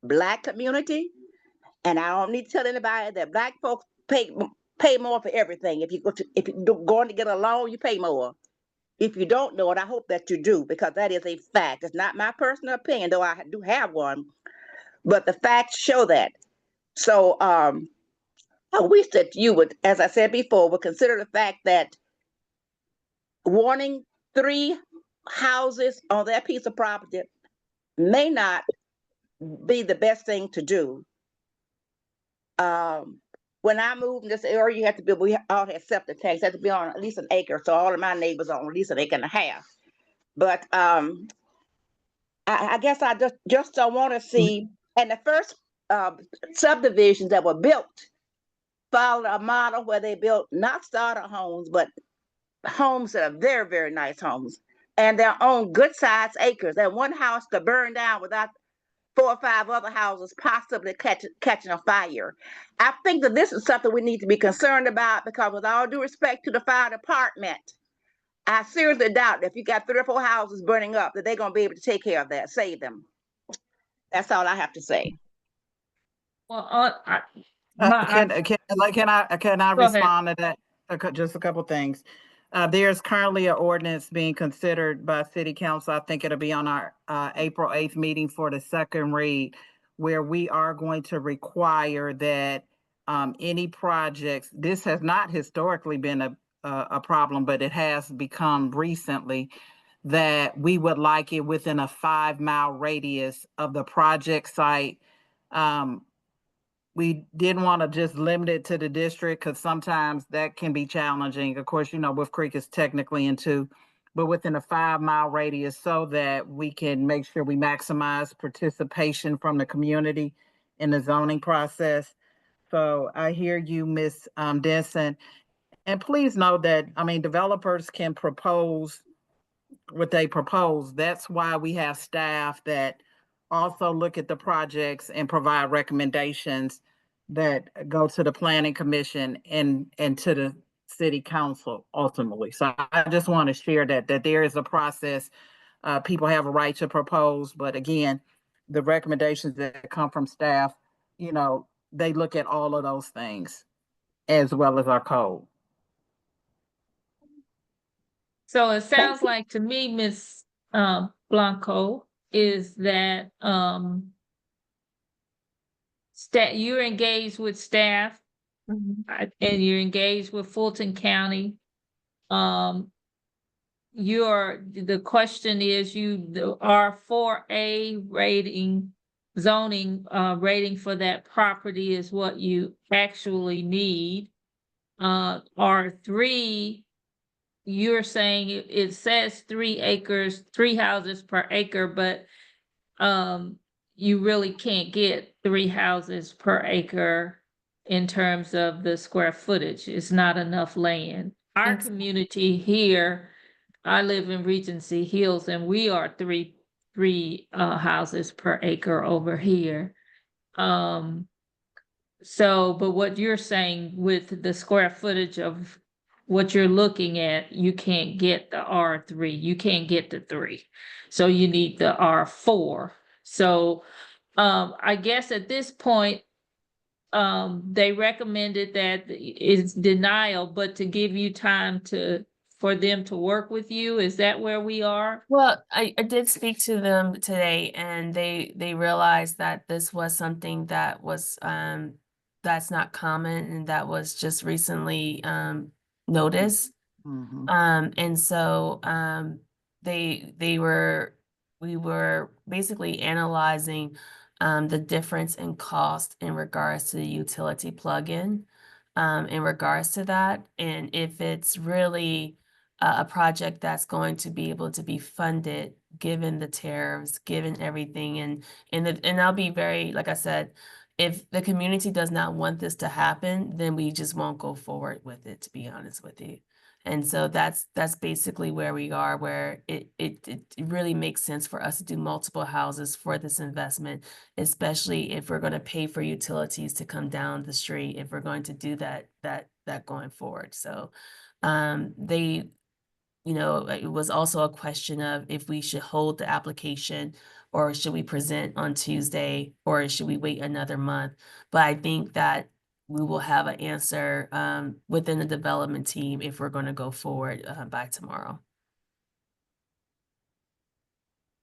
Black community. And I don't need to tell anybody that Black folks pay more for everything. If you're going to get a loan, you pay more. If you don't know it, I hope that you do, because that is a fact. It's not my personal opinion, though I do have one, but the facts show that. So I wish that you would, as I said before, would consider the fact that wanting 3 houses on that piece of property may not be the best thing to do. When I moved in this area, you have to be, we all had septic tanks, had to be on at least an acre. So all of my neighbors on at least an acre and a half. But I guess I just don't want to see, and the first subdivisions that were built followed a model where they built not starter homes, but homes that are very, very nice homes, and they're on good sized acres. And one house could burn down without 4 or 5 other houses possibly catching a fire. I think that this is something we need to be concerned about, because with all due respect to the fire department, I seriously doubt that if you got 3 or 4 houses burning up, that they're going to be able to take care of that, save them. That's all I have to say. Well, Can I Go ahead. respond to that? Just a couple things. There's currently an ordinance being considered by City Council. I think it'll be on our April 8th meeting for the second read, where we are going to require that any projects, this has not historically been a problem, but it has become recently, that we would like it within a 5-mile radius of the project site. We didn't want to just limit it to the district, because sometimes that can be challenging. Of course, Wolf Creek is technically in 2, but within a 5-mile radius, so that we can make sure we maximize participation from the community in the zoning process. So I hear you, Ms. Denson. And please know that, developers can propose what they propose. That's why we have staff that also look at the projects and provide recommendations that go to the planning commission and to the city council ultimately. So I just want to share that there is a process. People have a right to propose, but again, the recommendations that come from staff, they look at all of those things as well as our code. So it sounds like to me, Ms. Blanco, is that you're engaged with staff, and you're engaged with Fulton County. The question is, the R4A rating, zoning rating for that property is what you actually need. R3, you're saying it says 3 acres, 3 houses per acre, but you really can't get 3 houses per acre in terms of the square footage. It's not enough land. Our community here, I live in Regency Hills, and we are three houses per acre over here. So, but what you're saying with the square footage of what you're looking at, you can't get the R3, you can't get the 3. So you need the R4. So I guess at this point, they recommended that it's denial, but to give you time for them to work with you. Is that where we are? Well, I did speak to them today, and they realized that this was something that was that's not common, and that was just recently noticed. And so we were basically analyzing the difference in cost in regards to the utility plug-in, in regards to that, and if it's really a project that's going to be able to be funded given the tariffs, given everything, and I'll be very, like I said, if the community does not want this to happen, then we just won't go forward with it, to be honest with you. And so that's basically where we are, where it really makes sense for us to do multiple houses for this investment, especially if we're going to pay for utilities to come down the street, if we're going to do that going forward. So you know, it was also a question of if we should hold the application or should we present on Tuesday or should we wait another month? But I think that we will have an answer within the development team if we're going to go forward by tomorrow.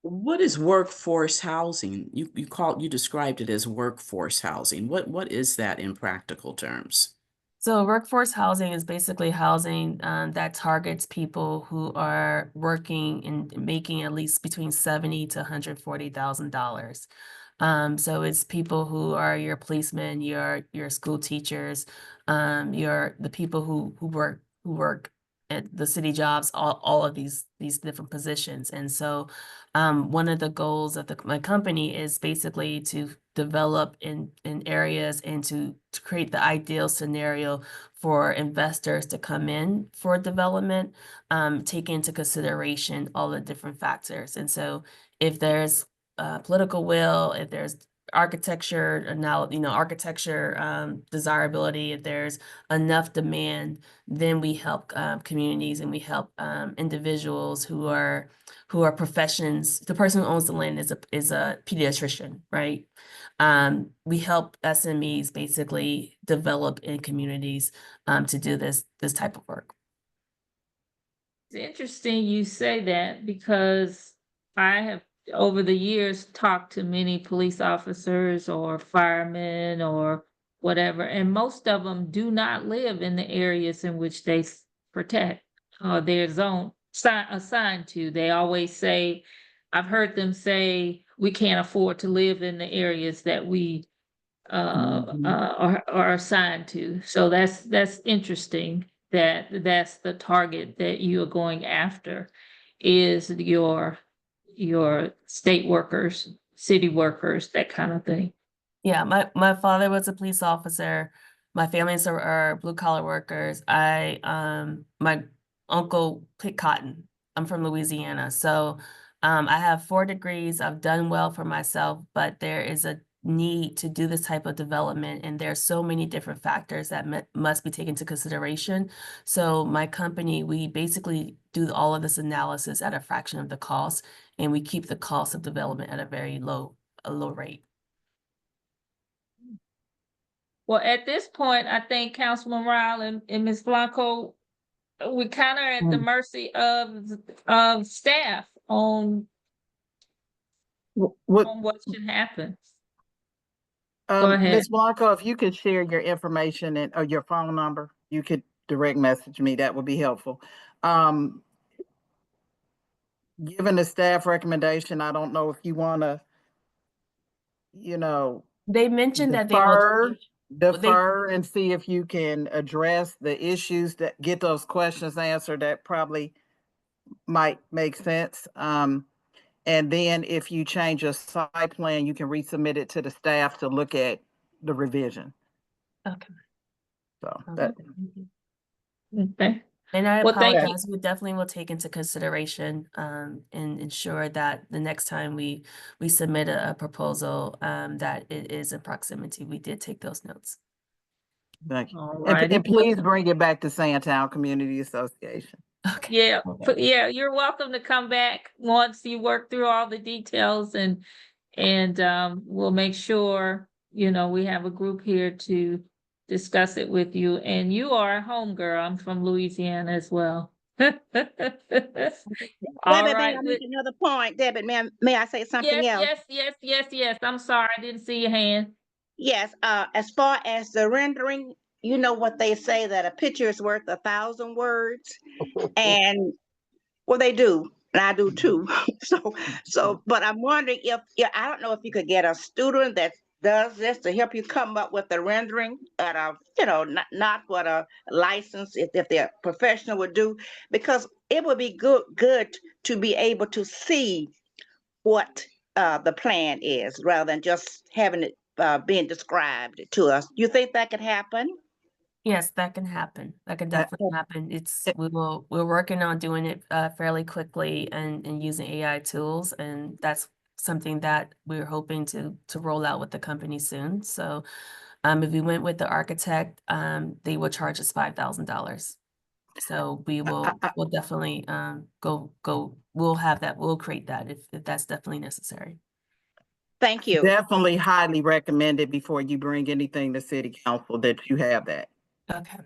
What is workforce housing? You described it as workforce housing. What is that in practical terms? So workforce housing is basically housing that targets people who are working and making at least between $70,000 to $140,000. So it's people who are your policemen, your school teachers, the people who work at the city jobs, all of these different positions. And so one of the goals of my company is basically to develop in areas and to create the ideal scenario for investors to come in for development, take into consideration all the different factors. And so if there's political will, if there's architecture, now, you know, architecture desirability, if there's enough demand, then we help communities and we help individuals who are professions. The person who owns the land is a pediatrician, right? We help SMEs basically develop in communities to do this type of work. It's interesting you say that because I have over the years talked to many police officers or firemen or whatever, and most of them do not live in the areas in which they protect or their zone assigned to. They always say, I've heard them say, we can't afford to live in the areas that we are assigned to. So that's interesting that's the target that you are going after is your state workers, city workers, that kind of thing. Yeah, my father was a police officer. My families are blue collar workers. My uncle picked cotton. I'm from Louisiana. So I have 4 degrees. I've done well for myself, but there is a need to do this type of development. And there's so many different factors that must be taken into consideration. So my company, we basically do all of this analysis at a fraction of the cost, and we keep the cost of development at a very low rate. Well, at this point, I think Councilman Rowell and Ms. Blanco, we kind of at the mercy of staff on what should happen. Go ahead. Ms. Blanco, if you could share your information and or your phone number, you could direct message me. That would be helpful. Given the staff recommendation, I don't know if you want to, you know, they mentioned that defer and see if you can address the issues that get those questions answered. That probably might make sense. And then if you change your site plan, you can resubmit it to the staff to look at the revision. Okay. So that. Okay. And I apologize. We definitely will take into consideration and ensure that the next time we submit a proposal that it is in proximity. We did take those notes. Thank you. And please bring it back to Sandtown Community Association. Okay. Yeah, yeah, you're welcome to come back once you work through all the details and we'll make sure, you know, we have a group here to discuss it with you. And you are a home girl. I'm from Louisiana as well. All Debbie, right. may I make another point? Debbie, may I say something else? Yes. I'm sorry, I didn't see your hand. Yes, as far as the rendering, you know what they say that a picture is worth 1,000 words, and well, they do, and I do too. But I'm wondering if I don't know if you could get a student that does this to help you come up with the rendering at a, you know, not what a license if they're professional would do, because it would be good to be able to see what the plan is rather than just having it being described to us. You think that could happen? Yes, that can happen. That can definitely happen. We're working on doing it fairly quickly and using AI tools, and that's something that we're hoping to roll out with the company soon. So if we went with the architect, they would charge us $5,000. So we'll definitely we'll have that, we'll create that if that's definitely necessary. Thank you. Definitely highly recommended before you bring anything to city council that you have that. Okay.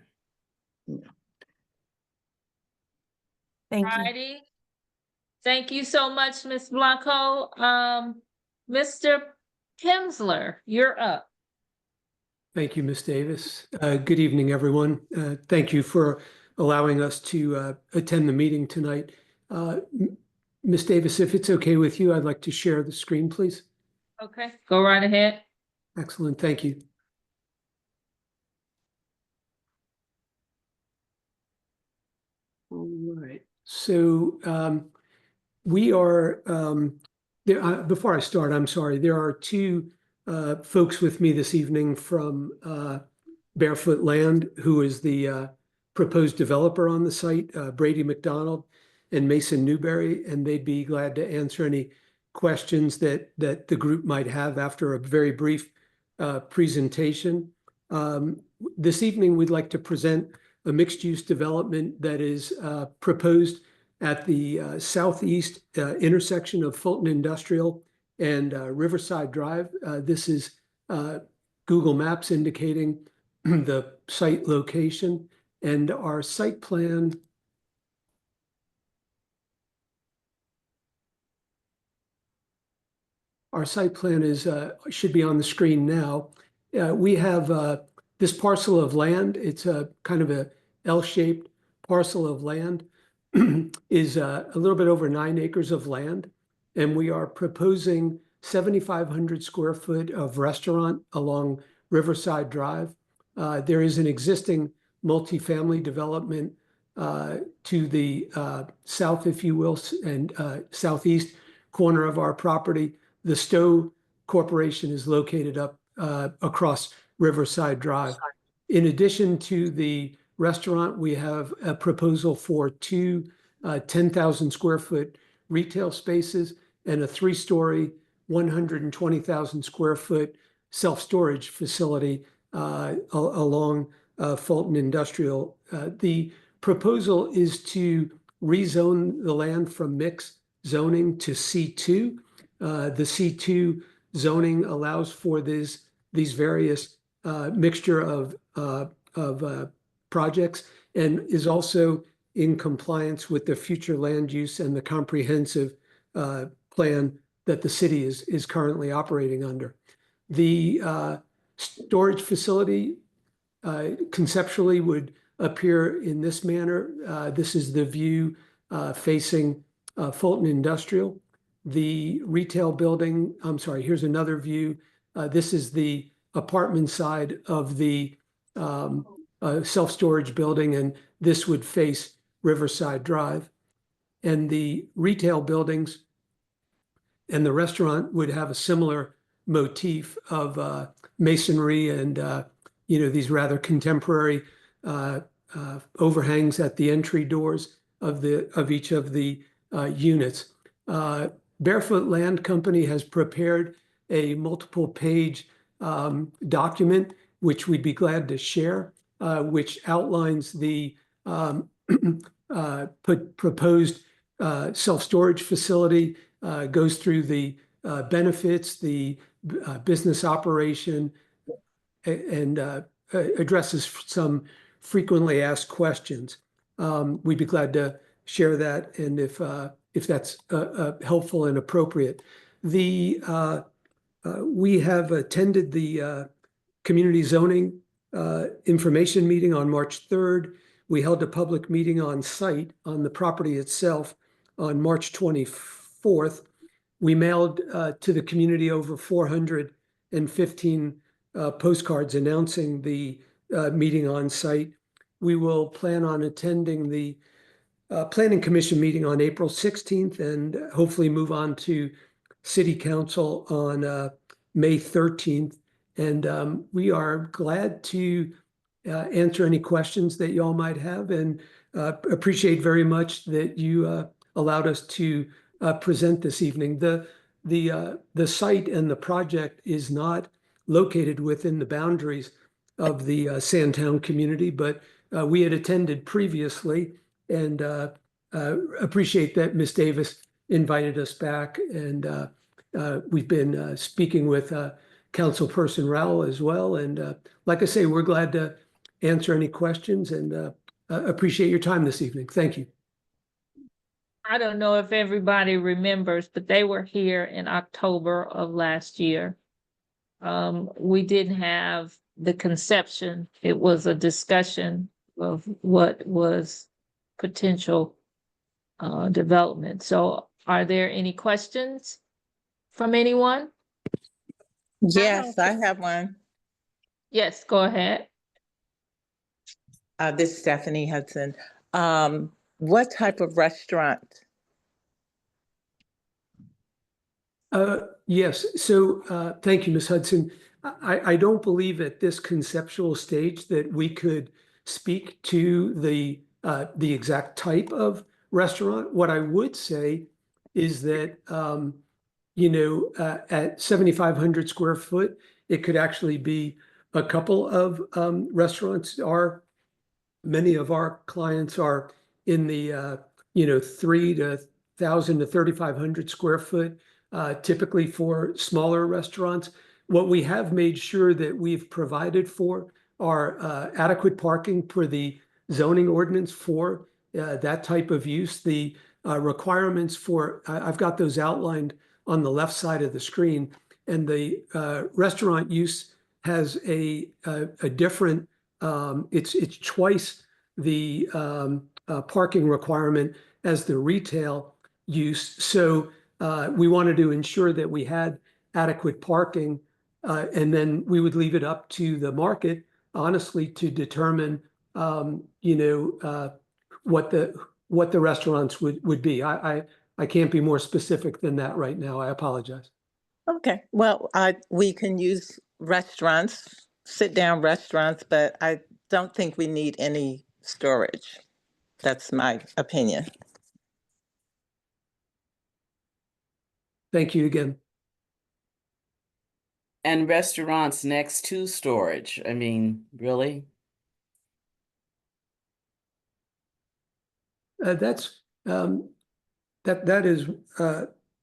Yeah. Thank you. Alrighty. Thank you so much, Ms. Blanco. Mr. Pimsler, you're up. Thank you, Ms. Davis. Good evening, everyone. Thank you for allowing us to attend the meeting tonight. Ms. Davis, if it's okay with you, I'd like to share the screen, please. Okay, go right ahead. Excellent, thank you. All right, so we are, before I start, I'm sorry, there are two folks with me this evening from Barefoot Land, who is the proposed developer on the site, Brady McDonald and Mason Newberry, and they'd be glad to answer any questions that the group might have after a very brief presentation. This evening, we'd like to present a mixed-use development that is proposed at the southeast intersection of Fulton Industrial and Riverside Drive. This is Google Maps indicating the site location, and our site plan is should be on the screen now. We have this parcel of land. It's a kind of a L-shaped parcel of land. Is a little bit over 9 acres of land, and we are proposing 7,500 square foot of restaurant along Riverside Drive. There is an existing multifamily development to the south, if you will, and southeast corner of our property. The Stowe Corporation is located up across Riverside Drive. In addition to the restaurant, we have a proposal for two 10,000 square foot retail spaces and a 3-story, 120,000 square foot self-storage facility along Fulton Industrial. The proposal is to rezone the land from mixed zoning to C2. The C2 zoning allows for these various mixture of projects and is also in compliance with the future land use and the comprehensive plan that the city is currently operating under. The storage facility conceptually would appear in this manner. This is the view facing Fulton Industrial. The retail building, I'm sorry, here's another view. This is the apartment side of the self-storage building, and this would face Riverside Drive. And the retail buildings and the restaurant would have a similar motif of masonry and these rather contemporary overhangs at the entry doors of each of the units. Barefoot Land Company has prepared a multiple page document, which we'd be glad to share, which outlines the proposed self-storage facility, goes through the benefits, the business operation, and addresses some frequently asked questions. We'd be glad to share that, and if that's helpful and appropriate. We have attended the community zoning information meeting on March 3rd. We held a public meeting on site on the property itself on March 24th. We mailed to the community over 415 postcards announcing the meeting on site. We will plan on attending the Planning Commission meeting on April 16th and hopefully move on to City Council on May 13th. And we are glad to answer any questions that y'all might have, and appreciate very much that you allowed us to present this evening. The site and the project is not located within the boundaries of the Sandtown community, but we had attended previously, and appreciate that Ms. Davis invited us back. And we've been speaking with Councilperson Rowell as well. And like I say, we're glad to answer any questions, and appreciate your time this evening. Thank you. I don't know if everybody remembers, but they were here in October of last year. We didn't have the conception. It was a discussion of what was potential development. So are there any questions from anyone? Yes, I have one. Yes, go ahead. This is Stephanie Hudson. What type of restaurant? Yes, so thank you, Ms. Hudson. I don't believe at this conceptual stage that we could speak to the exact type of restaurant. What I would say is that at 7,500 square foot, it could actually be a couple of restaurants. Many of our clients are in the 3,000 to 3,500 square foot, typically for smaller restaurants. What we have made sure that we've provided for are adequate parking per the zoning ordinance for that type of use. The requirements for, I've got those outlined on the left side of the screen, and the restaurant use has a different, it's twice the parking requirement as the retail use. So we wanted to ensure that we had adequate parking, and then we would leave it up to the market, honestly, to determine, what the restaurants would be. I can't be more specific than that right now. I apologize. Okay, well, we can use restaurants, sit-down restaurants, but I don't think we need any storage. That's my opinion. Thank you again. And restaurants next to storage. I mean, really? That is,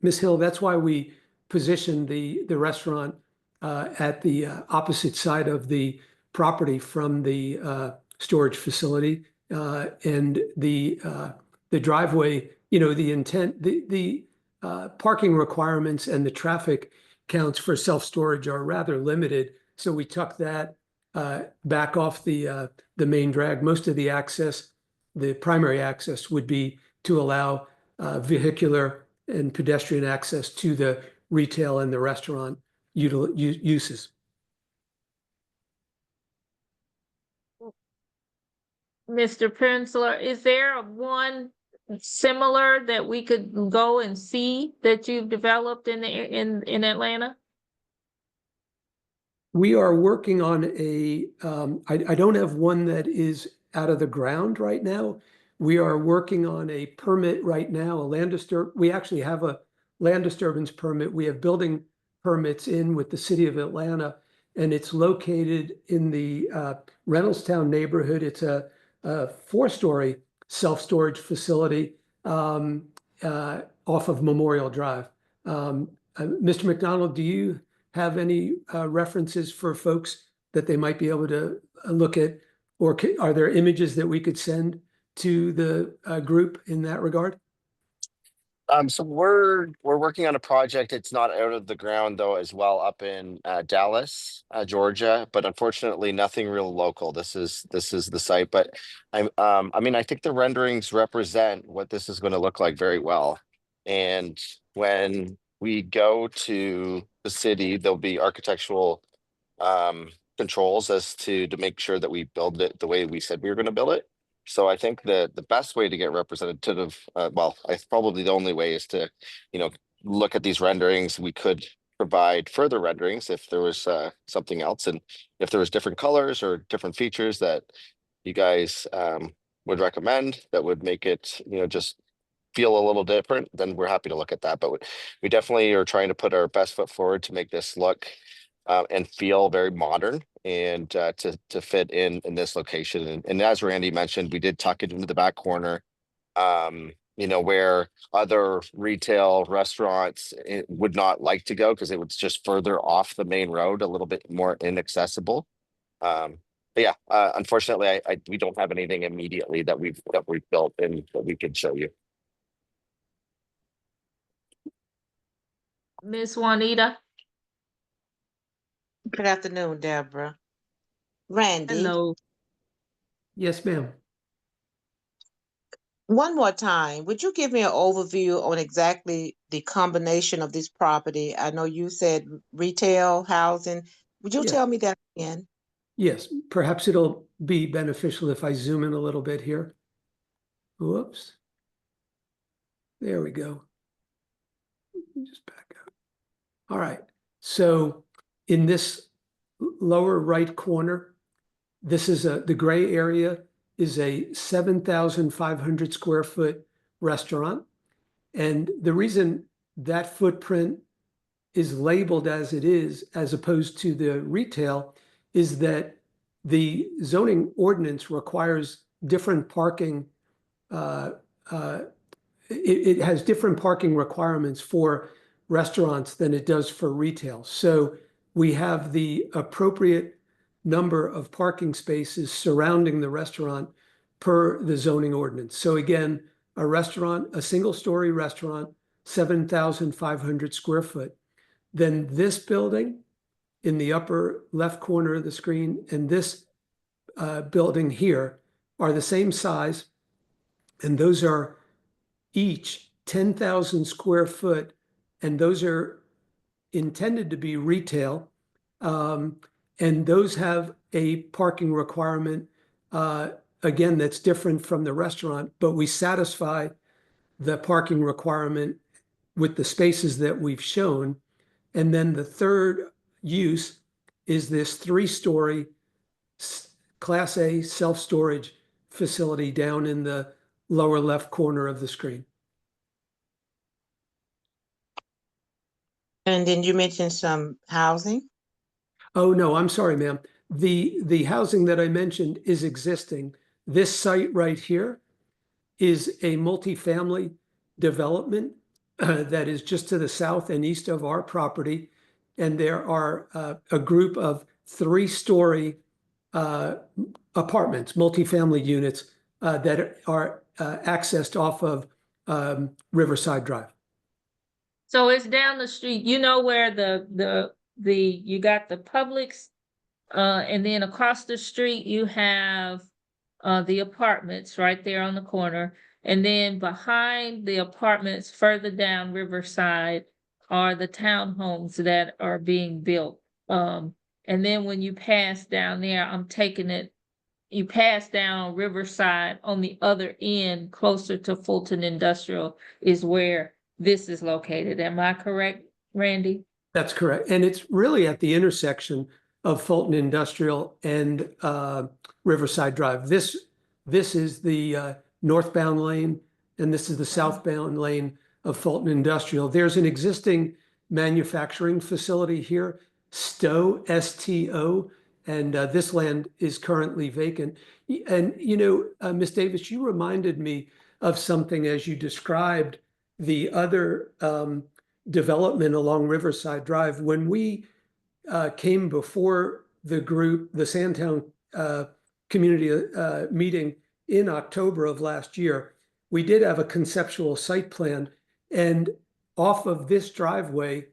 Ms. Hill, that's why we positioned the restaurant at the opposite side of the property from the storage facility, and the driveway. The intent, the parking requirements and the traffic counts for self-storage are rather limited. So we tucked that back off the main drag. Most of the access, the primary access, would be to allow vehicular and pedestrian access to the retail and the restaurant uses. Mr. Prinzler, is there one similar that we could go and see that you've developed in Atlanta? We are working on I don't have one that is out of the ground right now. We are working on a permit right now, we actually have a land disturbance permit. We have building permits in with the city of Atlanta, and it's located in the Reynoldstown neighborhood. It's a 4-story self-storage facility off of Memorial Drive. Mr. McDonald, do you have any references for folks that they might be able to look at, or are there images that we could send to the group in that regard? So we're working on a project. It's not out of the ground though, as well, up in Dallas, Georgia. But unfortunately, nothing real local. This is the site. But I mean, I think the renderings represent what this is going to look like very well. And when we go to the city, there'll be architectural controls as to make sure that we build it the way we said we were going to build it. So I think the best way to get representative, probably the only way, is to, look at these renderings. We could provide further renderings if there was something else, and if there was different colors or different features that you guys would recommend that would make it, just feel a little different, then we're happy to look at that. But we definitely are trying to put our best foot forward to make this look and feel very modern and to fit in this location. And as Randy mentioned, we did tuck it into the back corner, where other retail restaurants would not like to go because it was just further off the main road, a little bit more inaccessible. But yeah, unfortunately, we don't have anything immediately that we've built and that we can show you. Miss Juanita. Good afternoon, Deborah. Randy. Hello. Yes, ma'am. One more time, would you give me an overview on exactly the combination of this property? I know you said retail, housing. Would you tell me that again? Yes, perhaps it'll be beneficial if I zoom in a little bit here. Whoops. There we go. Just back up. All right. So in this lower right corner, this is the gray area is a 7,500 square foot restaurant. And the reason that footprint is labeled as it is, as opposed to the retail, is that the zoning ordinance requires different parking. It has different parking requirements for restaurants than it does for retail. So we have the appropriate number of parking spaces surrounding the restaurant per the zoning ordinance. So again, a restaurant, a single-story restaurant, 7,500 square foot. Then this building in the upper left corner of the screen and this building here are the same size, and those are each 10,000 square foot, and those are intended to be retail. And those have a parking requirement, again, that's different from the restaurant, but we satisfy the parking requirement with the spaces that we've shown. And then the third use is this 3-story Class A self-storage facility down in the lower left corner of the screen. And then you mentioned some housing. Oh, no, I'm sorry, ma'am. The housing that I mentioned is existing. This site right here is a multifamily development that is just to the south and east of our property. And there are a group of 3-story apartments, multifamily units that are accessed off of Riverside Drive. So it's down the street, you know where you got the Publix, and then across the street you have the apartments right there on the corner. And then behind the apartments further down Riverside are the townhomes that are being built. And then when you pass down there, you pass down Riverside on the other end, closer to Fulton Industrial is where this is located. Am I correct, Randy? That's correct. And it's really at the intersection of Fulton Industrial and Riverside Drive. This is the northbound lane, and this is the southbound lane of Fulton Industrial. There's an existing manufacturing facility here, STO, S-T-O, and this land is currently vacant. And, Ms. Davis, you reminded me of something as you described the other development along Riverside Drive. When we came before the group, the Sandtown community meeting in October of last year, we did have a conceptual site plan, and off of this driveway,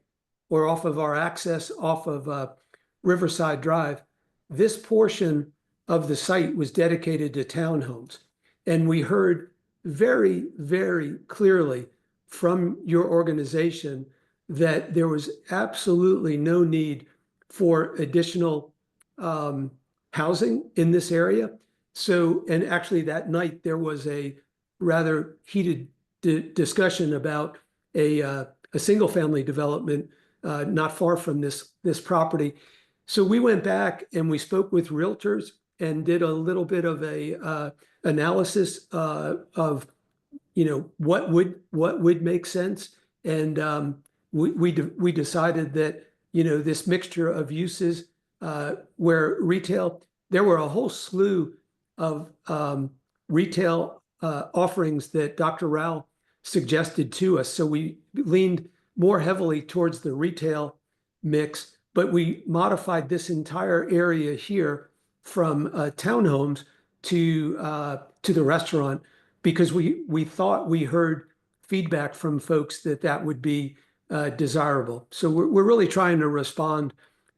or off of our access off of Riverside Drive, this portion of the site was dedicated to townhomes. And we heard very, very clearly from your organization that there was absolutely no need for additional housing in this area. So, and actually that night there was a rather heated discussion about a single family development not far from this property. So we went back and we spoke with realtors and did a little bit of a analysis of what would make sense, and we decided that this mixture of uses where retail, there were a whole slew of retail offerings that Dr. Rowell suggested to us. So we leaned more heavily towards the retail mix, but we modified this entire area here from townhomes to the restaurant because we thought we heard feedback from folks that would be desirable. So we're really trying to respond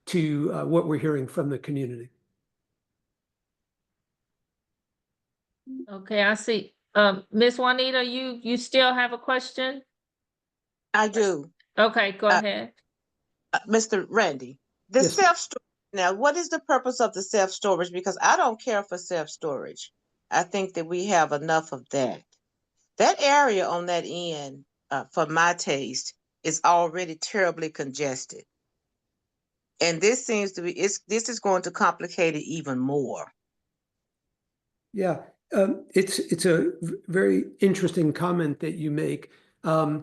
to what we're hearing from the community. Okay, I see. Miss Juanita, you still have a question? I do. Okay, go ahead. Mr. Randy, the Yes. self-storage, now what is the purpose of the self-storage? Because I don't care for self-storage. I think that we have enough of that. That area on that end, for my taste, is already terribly congested. And this seems to be, this is going to complicate it even more. Yeah, it's a very interesting comment that you make. I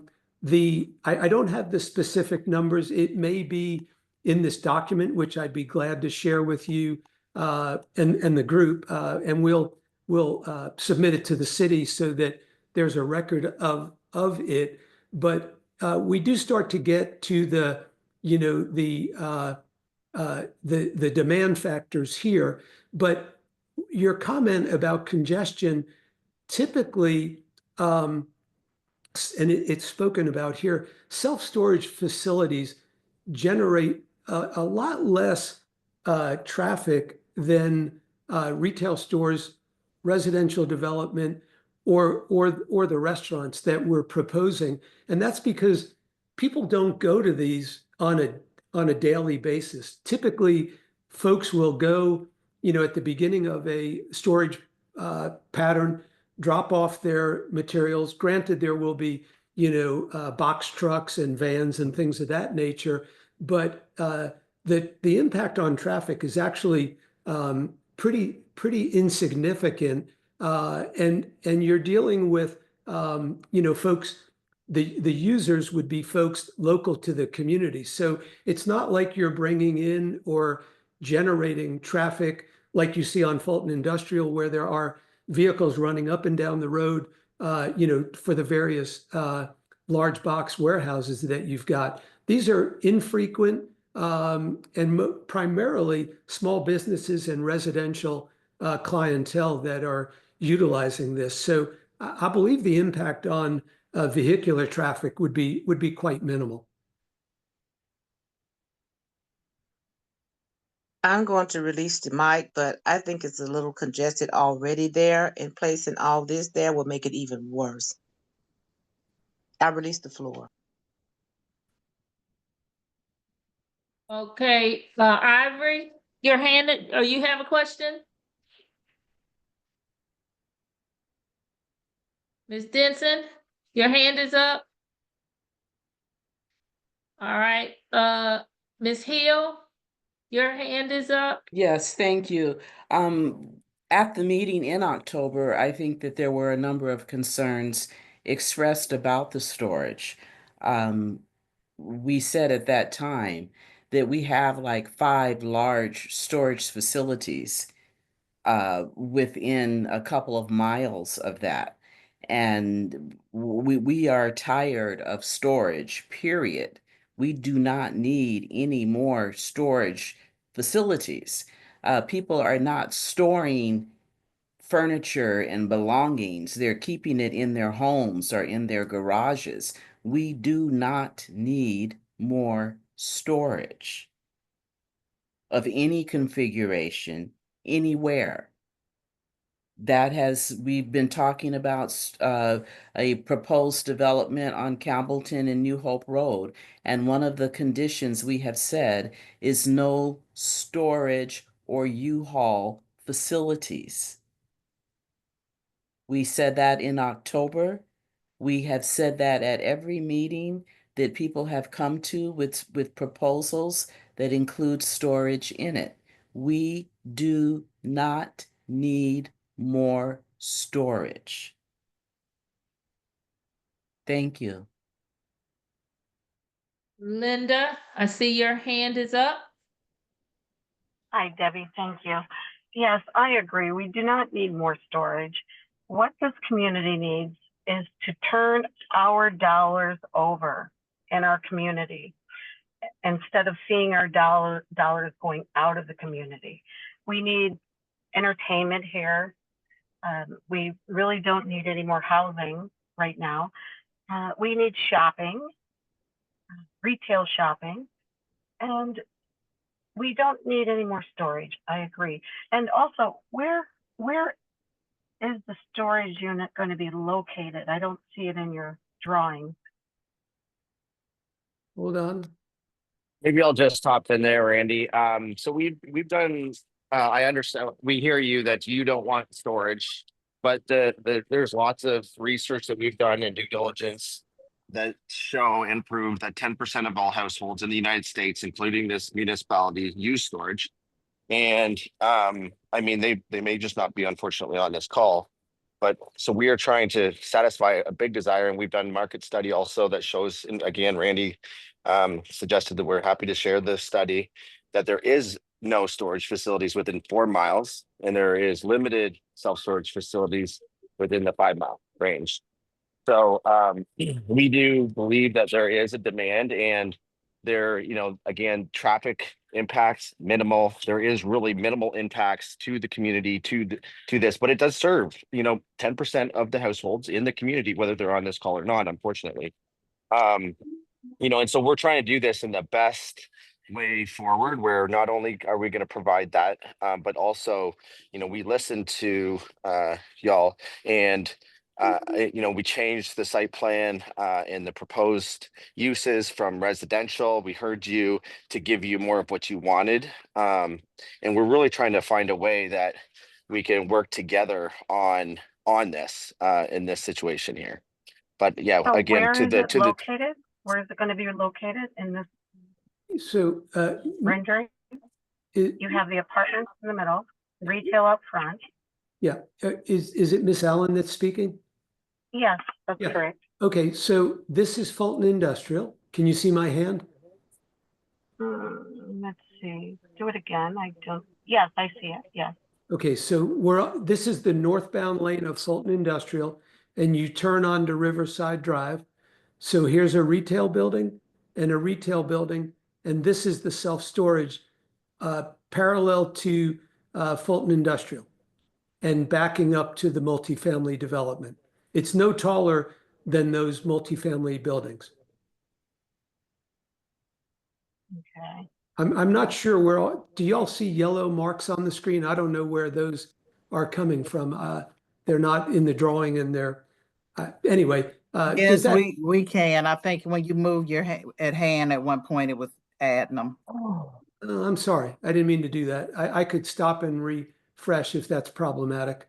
don't have the specific numbers. It may be in this document, which I'd be glad to share with you and the group, and we'll submit it to the city so that there's a record of it. But we do start to get to the demand factors here. But your comment about congestion, typically, and it's spoken about here, self-storage facilities generate a lot less traffic than retail stores, residential development, or the restaurants that we're proposing. And that's because people don't go to these on a daily basis. Typically, folks will go, at the beginning of a storage pattern, drop off their materials. Granted, there will be, box trucks and vans and things of that nature, but the impact on traffic is actually pretty insignificant. And you're dealing with, folks. The users would be folks local to the community. So it's not like you're bringing in or generating traffic like you see on Fulton Industrial, where there are vehicles running up and down the road, for the various large box warehouses that you've got. These are infrequent and primarily small businesses and residential clientele that are utilizing this. So I believe the impact on vehicular traffic would be quite minimal. I'm going to release the mic, but I think it's a little congested already there, and placing all this there will make it even worse. I release the floor. Okay, Ivory, your hand, or you have a question? Ms. Denson, your hand is up. All right, Ms. Hill, your hand is up. Yes, thank you. At the meeting in October, I think that there were a number of concerns expressed about the storage. We said at that time that we have like 5 large storage facilities within a couple of miles of that. And we are tired of storage, period. We do not need any more storage facilities. People are not storing furniture and belongings. They're keeping it in their homes or in their garages. We do not need more storage of any configuration anywhere. We've been talking about a proposed development on Campbellton and New Hope Road. And one of the conditions we have said is no storage or U-Haul facilities. We said that in October. We have said that at every meeting that people have come to with proposals that include storage in it. We do not need more storage. Thank you. Linda, I see your hand is up. Hi, Debbie. Thank you. Yes, I agree. We do not need more storage. What this community needs is to turn our dollars over in our community instead of seeing our dollars going out of the community. We need entertainment here. We really don't need any more housing right now. We need shopping, retail shopping, and we don't need any more storage. I agree. And also, where is the storage unit going to be located? I don't see it in your drawing. Hold on. Maybe I'll just hop in there, Randy. So we've done. I understand. We hear you that you don't want storage, but there's lots of research that we've done and due diligence that show and prove that 10% of all households in the United States, including this municipality, use storage. And I mean, they may just not be, unfortunately, on this call. But so we are trying to satisfy a big desire, and we've done market study also that shows, and again, Randy suggested that we're happy to share this study, that there is no storage facilities within 4 miles, and there is limited self-storage facilities within the 5-mile range. So we do believe that there is a demand, and there, you know, again, traffic impacts minimal. There is really minimal impacts to the community to this, but it does serve, you know, 10% of the households in the community, whether they're on this call or not, unfortunately. You know, and so we're trying to do this in the best way forward, where not only are we going to provide that, but also, you know, we listen to y'all, and you know, we changed the site plan and the proposed uses from residential. We heard you to give you more of what you wanted. And we're really trying to find a way that we can work together on this in this situation here. But yeah, So again, where is it located? Where is it going to be located in this So rendering? You have the apartments in the middle, retail up front. yeah, is it Miss Allen that's speaking? Yes, that's Yeah. correct. Okay, so this is Fulton Industrial. Can you see my hand? Let's see. Do it again. I don't. Yes, I see it. Yes. Okay, so this is the northbound lane of Fulton Industrial, and you turn onto Riverside Drive. So here's a retail building and a retail building, and this is the self-storage parallel to Fulton Industrial and backing up to the multifamily development. It's no taller than those multifamily buildings. Okay. I'm not sure where, do y'all see yellow marks on the screen? I don't know where those are coming from. They're not in the drawing, and they're, anyway. Yes, we can. I think when you move your hand at one point, it was adding them. I'm sorry. I didn't mean to do that. I could stop and refresh if that's problematic.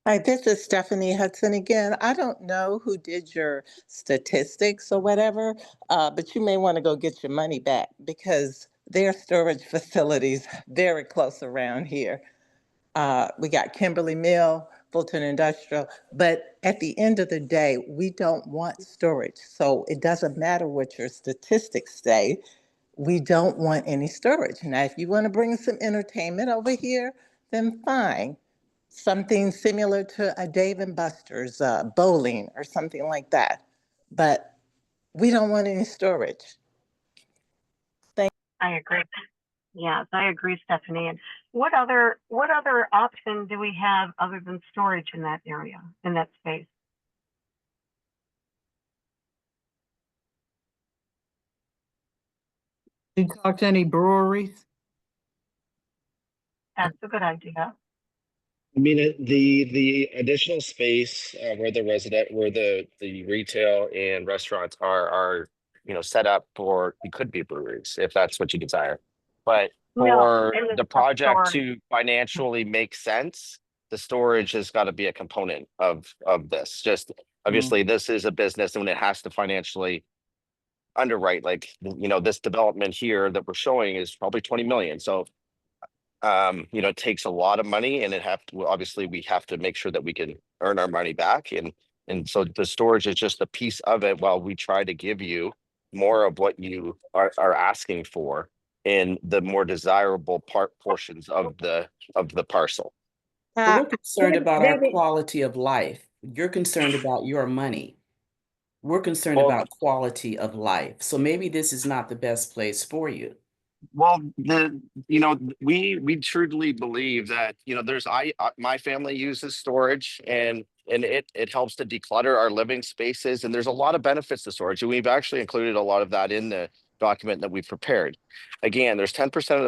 Hi, this is Stephanie Hudson again. I don't know who did your statistics or whatever, but you may want to go get your money back, because there are storage facilities very close around here. We got Kimberly Mill, Fulton Industrial, but at the end of the day, we don't want storage. So it doesn't matter what your statistics say. We don't want any storage. Now, if you want to bring some entertainment over here, then fine. Something similar to a Dave & Buster's, bowling or something like that. But we don't want any storage. I agree. Yes, I agree, Stephanie. And what other option do we have other than storage in that area, in that space? You talk to any breweries? That's a good idea. I mean, the additional space where the retail and restaurants are, you know, set up for, it could be breweries if that's what you desire. But for the project to financially make sense, the storage has got to be a component of this. Just obviously, this is a business, and it has to financially underwrite. Like, you know, this development here that we're showing is probably 20 million. So you know, it takes a lot of money, and obviously we have to make sure that we can earn our money back, and And so the storage is just a piece of it while we try to give you more of what you are asking for in the more desirable portions of the parcel. So we're concerned about our Debbie, quality of life. You're concerned about your money. We're concerned Well, about quality of life. So maybe this is not the best place for you. Well, we truly believe that, there's my family uses storage, and it helps to declutter our living spaces, and there's a lot of benefits to storage, and we've actually included a lot of that in the document that we've prepared. Again, there's 10%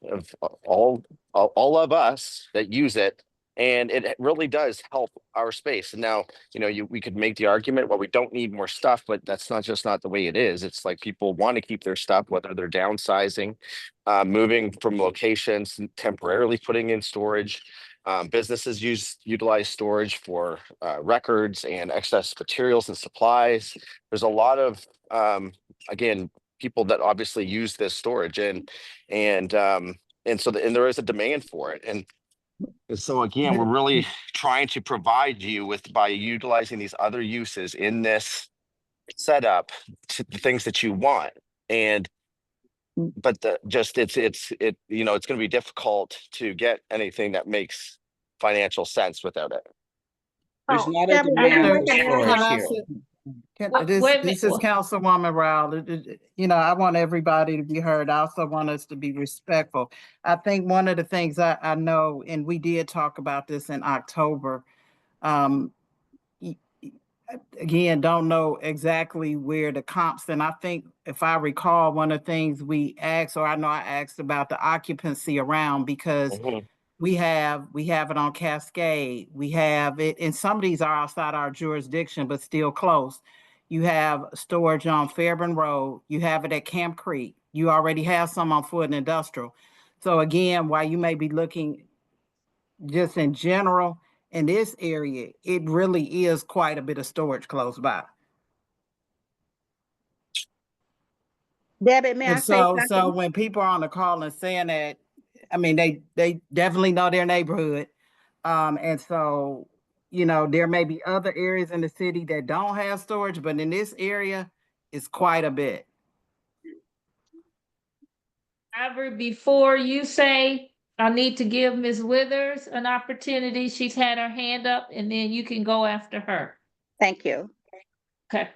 of all of us that use it, and it really does help our space. And now, we could make the argument, well, we don't need more stuff, but that's not the way it is. It's like people want to keep their stuff, whether they're downsizing, moving from locations, temporarily putting in storage. Businesses utilize storage for records and excess materials and supplies. There's a lot of, again, people that obviously use this storage, and so there is a demand for it. And so again, we're really trying to provide you with, by utilizing these other uses in this setup, to the things that you want. But it's going to be difficult to get anything that makes financial sense without it. There's Oh, not a Debbie, demand for can storage I here. This is Councilwoman Rowell. I want everybody to be heard. I also want us to be respectful. I think one of the things I know, and we did talk about this in October, again, don't know exactly where the comps, and I think if I recall, one of the things we asked, or I know I asked about the occupancy around, because we have it on Cascade, we have it, and some of these are outside our jurisdiction, but still close. You have storage on Fairburn Road, you have it at Camp Creek, you already have some on Fulton Industrial. So again, while you may be looking just in general, in this area, it really is quite a bit of storage close by. Debbie, may I And say so something? when people are on the call and saying that, I mean, they definitely know their neighborhood. And so, there may be other areas in the city that don't have storage, but in this area, it's quite a bit. However, before you say, I need to give Ms. Withers an opportunity. She's had her hand up, and then you can go after her. Thank you. Okay.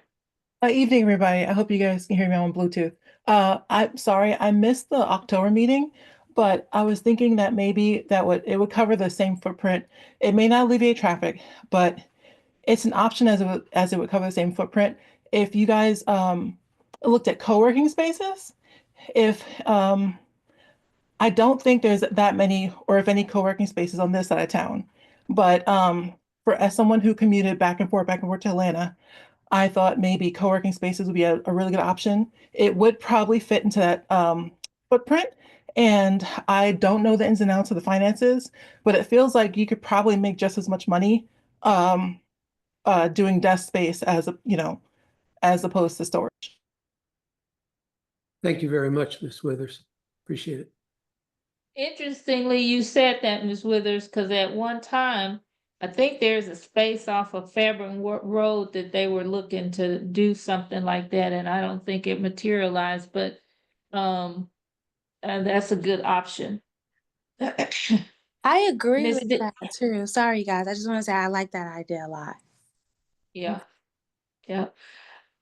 Evening, everybody. I hope you guys can hear me on Bluetooth. I'm sorry, I missed the October meeting, but I was thinking that maybe it would cover the same footprint. It may not alleviate traffic, but it's an option as it would cover the same footprint. If you guys looked at co-working spaces, if I don't think there's that many, or if any, co-working spaces on this side of town, but as someone who commuted back and forth to Atlanta, I thought maybe co-working spaces would be a really good option. It would probably fit into that footprint. And I don't know the ins and outs of the finances, but it feels like you could probably make just as much money doing desk space as opposed to storage. Thank you very much, Ms. Withers. Appreciate it. Interestingly, you said that, Ms. Withers, because at one time, I think there's a space off of Fairburn Road that they were looking to do something like that, and I don't think it materialized, but that's a good option. I agree Ms. with that too. Sorry, guys. I just want to say I like that idea a lot. Yeah.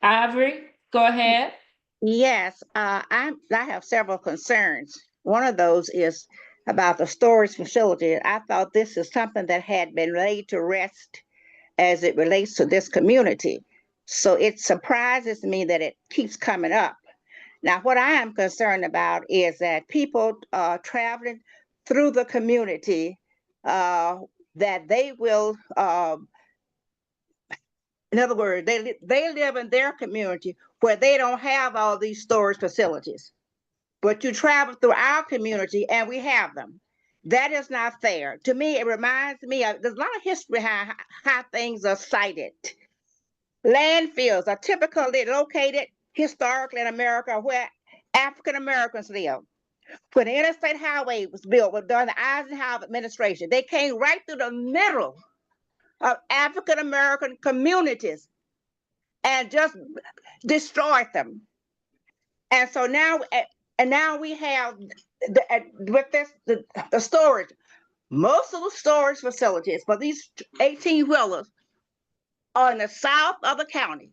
Ivory, go ahead. Yes, I have several concerns. One of those is about the storage facility. I thought this is something that had been laid to rest as it relates to this community. So it surprises me that it keeps coming up. Now, what I am concerned about is that people traveling through the community, that they will, in other words, they live in their community where they don't have all these storage facilities. But you travel through our community and we have them. That is not fair. To me, it reminds me of, there's a lot of history behind how things are sited. Landfills are typically located historically in America where African Americans live. When the interstate highway was built, during the Eisenhower administration, they came right through the middle of African American communities and just destroyed them. And so now, we have the storage. Most of the storage facilities for these 18-wheelers are in the south of the county.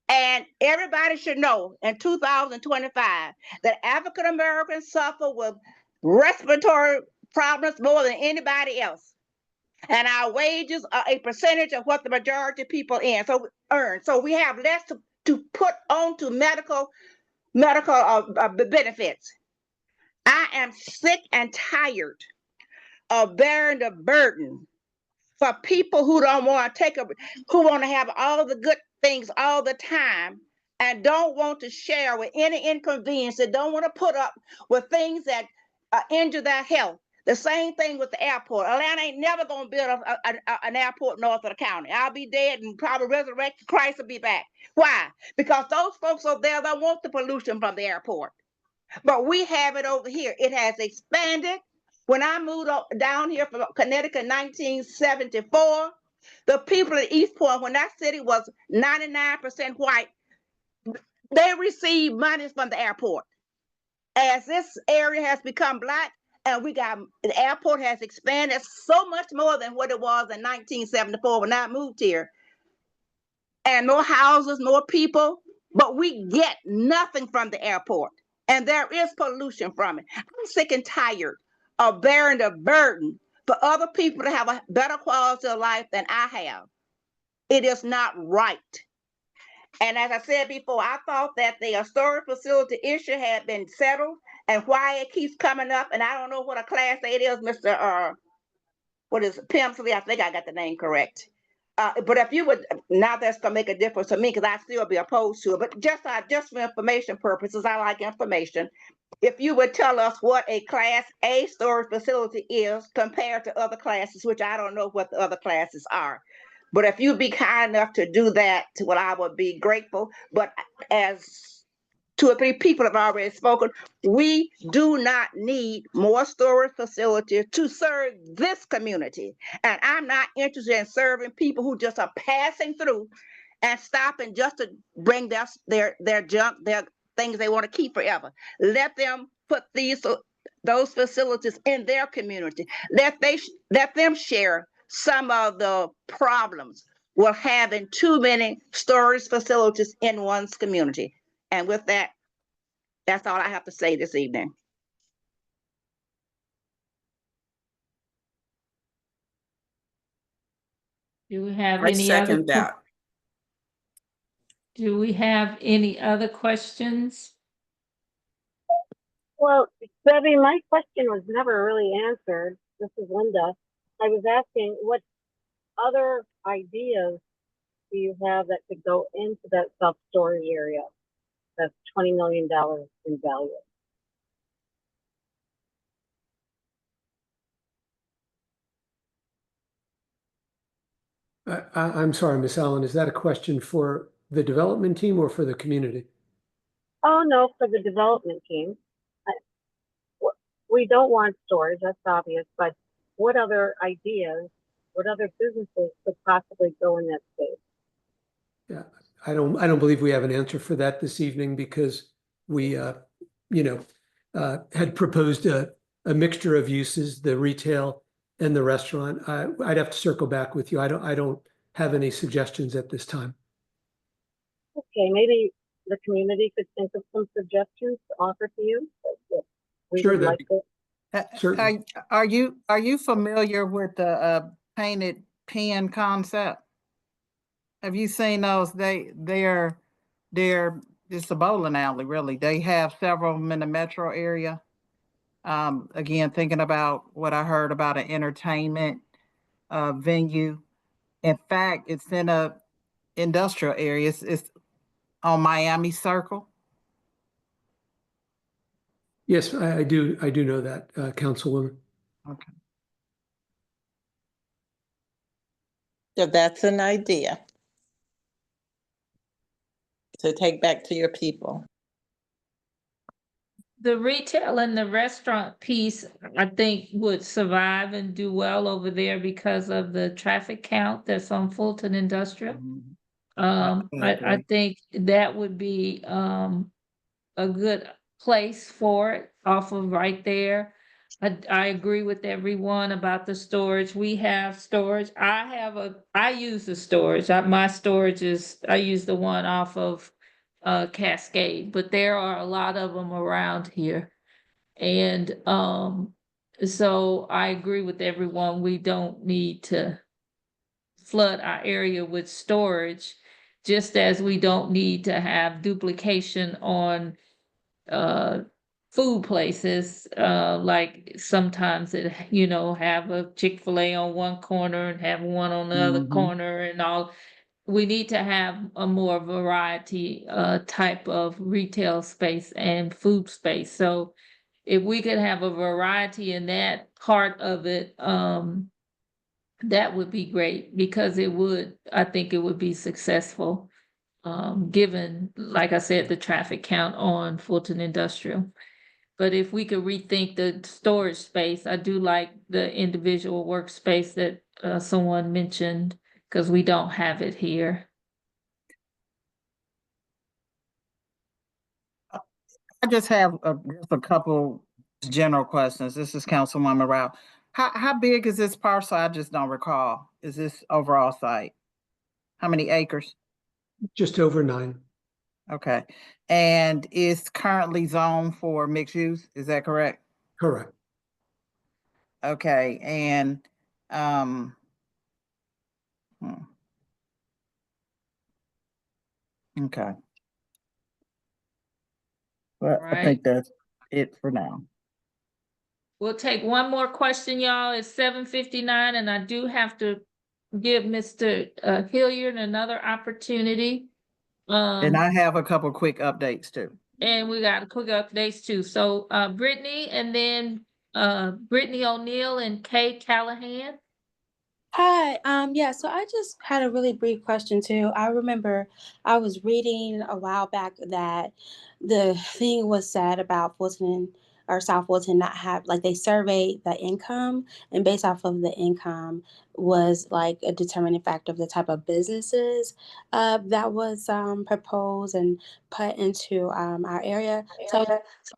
And everybody should know in 2025 that African Americans suffer with respiratory problems more than anybody else. And our wages are a percentage of what the majority of people earn. So we have less to put on to medical benefits. I am sick and tired of bearing the burden for people who don't want to who want to have all the good things all the time and don't want to share with any inconvenience, that don't want to put up with things that injure their health. The same thing with the airport. Atlanta ain't never going to build an airport north of the county. I'll be dead and probably resurrected. Christ will be back. Why? Because those folks over there don't want the pollution from the airport. But we have it over here. It has expanded. When I moved down here from Connecticut in 1974, the people at East Point, when that city was 99% white, they received money from the airport. As this area has become black, and the airport has expanded so much more than what it was in 1974 when I moved here. And more houses, more people, but we get nothing from the airport. And there is pollution from it. I'm sick and tired of bearing the burden for other people to have a better quality of life than I have. It is not right. And as I said before, I thought that the storage facility issue had been settled, and why it keeps coming up, and I don't know what a class it is, Mr. What is it, Pimsley? I think I got the name correct. But if you would, now that's gonna make a difference to me because I still be opposed to it. But just for information purposes, I like information. If you would tell us what a Class A storage facility is compared to other classes, which I don't know what the other classes are. But if you'd be kind enough to do that, well, I would be grateful. But as 2 or 3 people have already spoken, we do not need more storage facilities to serve this community. And I'm not interested in serving people who just are passing through and stopping just to bring their junk, their things they want to keep forever. Let them put those facilities in their community. Let them share some of the problems with having too many storage facilities in one's community. And with that, that's all I have to say this evening. Do we have I any other? second that. Do we have any other questions? Well, Debbie, my question was never really answered. This is Linda. I was asking what other ideas do you have that could go into that self-storage area that's $20 million in value? I'm sorry, Miss Allen, is that a question for the development team or for the community? Oh, no, for the development team. We don't want storage, that's obvious, but what other ideas, what other businesses could possibly go in that space? Yeah, I don't believe we have an answer for that this evening because we, had proposed a mixture of uses, the retail and the restaurant. I'd have to circle back with you. I don't have any suggestions at this time. Okay, maybe the community could think of some suggestions to offer to you. Sure. Certainly. Are you familiar with the painted pen concept? Have you seen those? They're it's a bowling alley, really. They have several in the metro area. Again, thinking about what I heard about an entertainment venue. In fact, it's in a industrial area. It's on Miami Circle. Yes, I do know that, Councilwoman. Okay. So that's an idea to take back to your people. The retail and the restaurant piece, I think would survive and do well over there because of the traffic count that's on Fulton Industrial. I think that would be a good place for it off of right there. I agree with everyone about the storage. We have storage. I use the storage. My storage I use the one off of Cascade, but there are a lot of them around here. And so I agree with everyone. We don't need to flood our area with storage, just as we don't need to have duplication on food places, like sometimes it, have a Chick-fil-A on one corner and have one on the other corner and all. We need to have a more variety type of retail space and food space. So if we could have a variety in that part of it, that would be great, because I think it would be successful, given, like I said, the traffic count on Fulton Industrial. But if we could rethink the storage space, I do like the individual workspace that someone mentioned, because we don't have it here. I just have just a couple general questions. This is Councilwoman Rowell. How big is this parcel? I just don't recall. Is this overall site? How many acres? Just over 9. Okay. And is currently zoned for mixed use, is that correct? Correct. Okay, and okay. Well, I think that's it for now. We'll take one more question, y'all. It's 7:59, and I do have to give Mr. Hilliard another opportunity. And I have a couple quick updates too. And we got quick updates too. So Brittany, and then Brittany O'Neill and Kay Callahan. Hi, yeah, so I just had a really brief question too. I remember I was reading a while back that the thing was said about Fulton or South Fulton not have, like, they surveyed the income, and based off of the income was like a determining factor of the type of businesses that was proposed and put into our area. So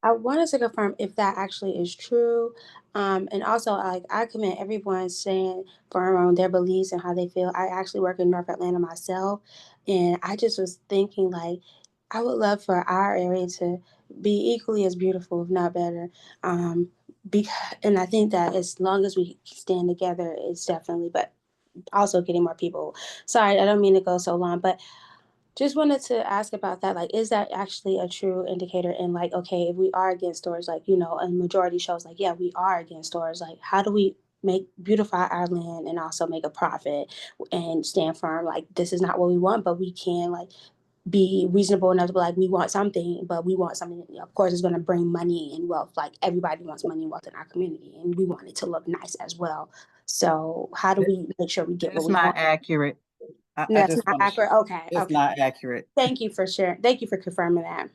I wanted to confirm if that actually is true. And also, like, I commend everyone saying firm their beliefs and how they feel. I actually work in North Atlanta myself, and I just was thinking, like, I would love for our area to be equally as beautiful, if not better. And I think that as long as we stand together, it's definitely, but also getting more people. Sorry, I don't mean to go so long, but just wanted to ask about that. Like, is that actually a true indicator? And like, okay, if we are against storage, like, a majority shows like, yeah, we are against storage. Like, how do we beautify our land and also make a profit and stand firm? Like, this is not what we want, but we can, like, be reasonable enough to be like, we want something, but we want something, of course, it's going to bring money and wealth. Like, everybody wants money and wealth in our community, and we want it to look nice as well. So how do we make sure we get what we want? That's not accurate. That's not accurate. Okay. It's not accurate. Thank you for sharing. Thank you for confirming that.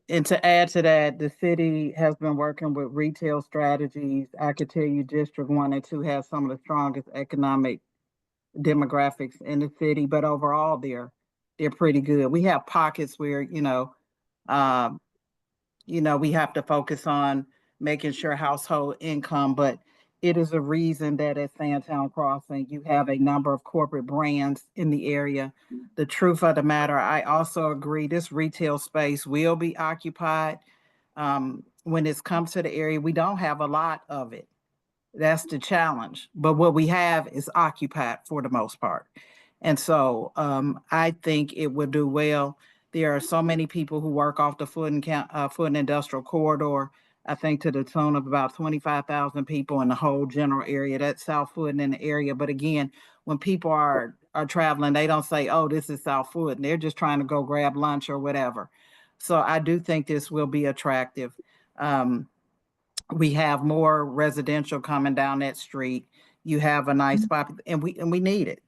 And to add to that, the city has been working with retail strategies. I could tell you District 1 and 2 have some of the strongest economic demographics in the city, but overall they're pretty good. We have pockets where, we have to focus on making sure household income, but it is a reason that at Sandtown Crossing, you have a number of corporate brands in the area. The truth of the matter, I also agree, this retail space will be occupied. When it comes to the area, we don't have a lot of it. That's the challenge. But what we have is occupied for the most part. And so I think it will do well. There are so many people who work off the Fulton Industrial Corridor. I think to the tune of about 25,000 people in the whole general area. That's South Fulton in the area. But again, when people are traveling, they don't say, oh, this is South Fulton. They're just trying to go grab lunch or whatever. So I do think this will be attractive. We have more residential coming down that street. You have a nice spot, and we need it.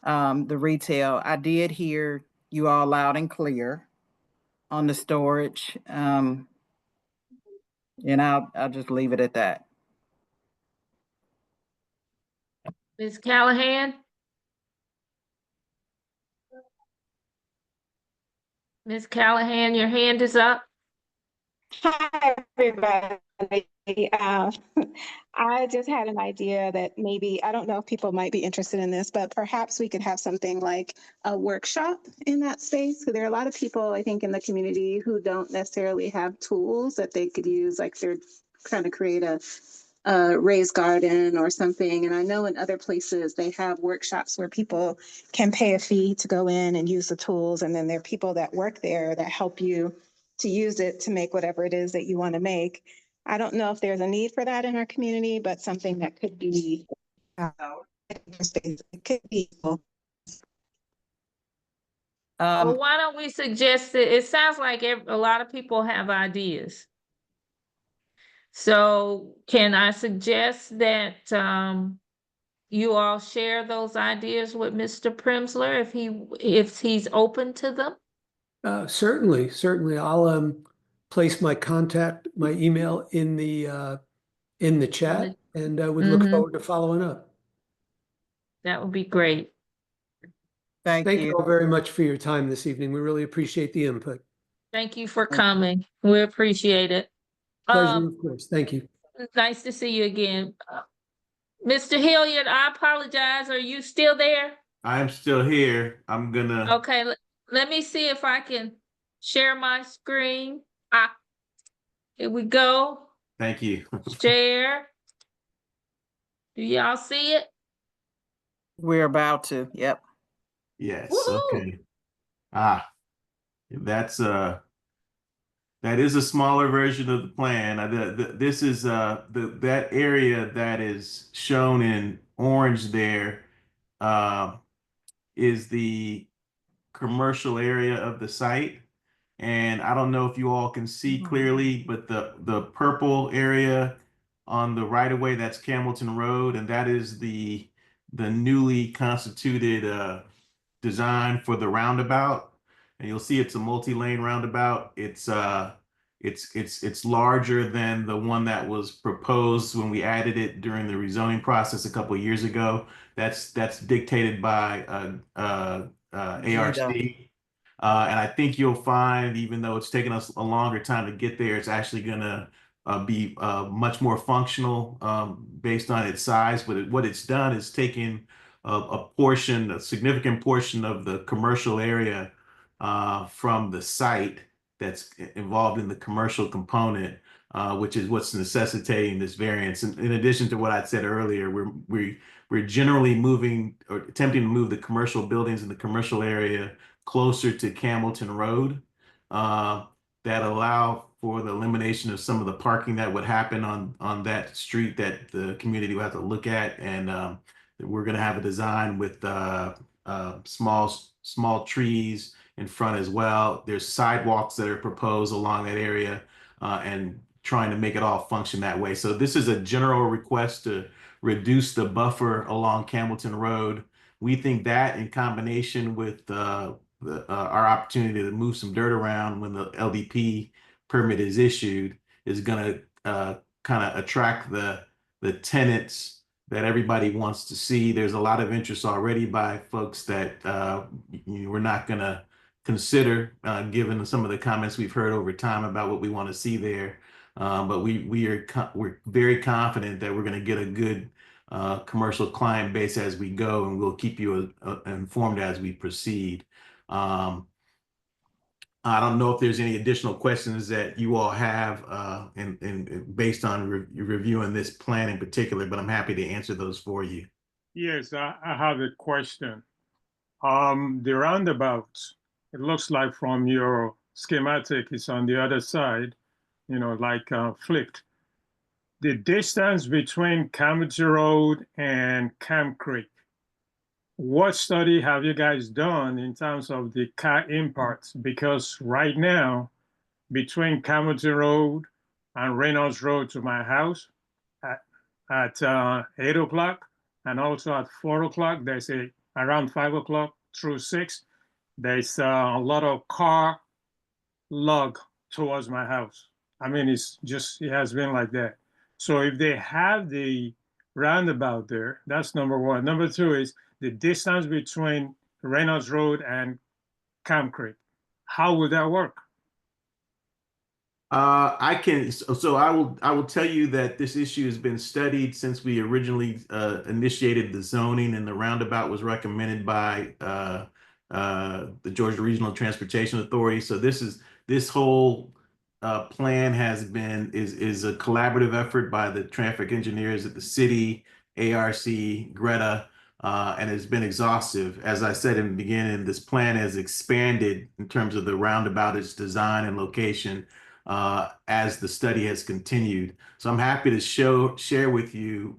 The retail, I did hear you all loud and clear on the storage. And I'll just leave it at that. Ms. Callahan? Ms. Callahan, your hand is up. Hi, everybody. Uh, I just had an idea that maybe, I don't know if people might be interested in this, but perhaps we could have something like a workshop in that space. So there are a lot of people, I think, in the community who don't necessarily have tools that they could use, like they're trying to create a raised garden or something. And I know in other places they have workshops where people can pay a fee to go in and use the tools. And then there are people that work there that help you to use it to make whatever it is that you want to make. I don't know if there's a need for that in our community, but something that could be, it could be. Well, why don't we suggest it? It sounds like a lot of people have ideas. So can I suggest that you all share those ideas with Mr. Primsler if he's open to them? Certainly. I'll place my email in the chat, and I would look forward to following up. That would be great. Thank you all very much for your time this evening. We really appreciate the input. Thank you for coming. We appreciate it. Pleasure, of course. Thank you. Nice to see you again. Mr. Hilliard, I apologize. Are you still there? I'm still here. I'm gonna. Okay, let me see if I can share my screen. Here we go. Thank you. Share. Do y'all see it? We're about to. Yep. Yes. Okay. That is a smaller version of the plan. This is that area that is shown in orange there is the commercial area of the site. And I don't know if you all can see clearly, but the purple area on the right of way, that's Campbellton Road, and that is the newly constituted design for the roundabout. And you'll see it's a multi-lane roundabout. It's larger than the one that was proposed when we added it during the rezoning process a couple of years ago. That's dictated by ARC. And I think you'll find, even though it's taken us a longer time to get there, it's actually going to be much more functional based on its size. But what it's done is taken a significant portion of the commercial area from the site that's involved in the commercial component, which is what's necessitating this variance. And in addition to what I said earlier, we're generally moving or attempting to move the commercial buildings in the commercial area closer to Campbellton Road that allow for the elimination of some of the parking that would happen on that street that the community will have to look at. And we're going to have a design with small trees in front as well. There's sidewalks that are proposed along that area and trying to make it all function that way. So this is a general request to reduce the buffer along Campbellton Road. We think that in combination with our opportunity to move some dirt around when the LDP permit is issued is going to kind of attract the tenants that everybody wants to see. There's a lot of interest already by folks that we're not going to consider, given some of the comments we've heard over time about what we want to see there. But we're very confident that we're going to get a good commercial client base as we go, and we'll keep you informed as we proceed. I don't know if there's any additional questions that you all have and based on reviewing this plan in particular, but I'm happy to answer those for you. Yes, I have a question. The roundabout, it looks like from your schematic, it's on the other side, like flipped. The distance between Campbellton Road and Camp Creek, what study have you guys done in terms of the car imports? Because right now, between Campbellton Road and Reynolds Road to my house at 8 o'clock and also at 4 o'clock, there's around 5 o'clock through 6, there's a lot of car lug towards my house. I mean, it has been like that. So if they have the roundabout there, that's number one. Number two is the distance between Reynolds Road and Camp Creek. How would that work? I can, so I will tell you that this issue has been studied since we originally initiated the zoning, and the roundabout was recommended by the Georgia Regional Transportation Authority. So this whole plan is a collaborative effort by the traffic engineers at the city, ARC, Greta, and it's been exhaustive. As I said in the beginning, this plan has expanded in terms of the roundabout, its design and location, as the study has continued. So I'm happy to share with you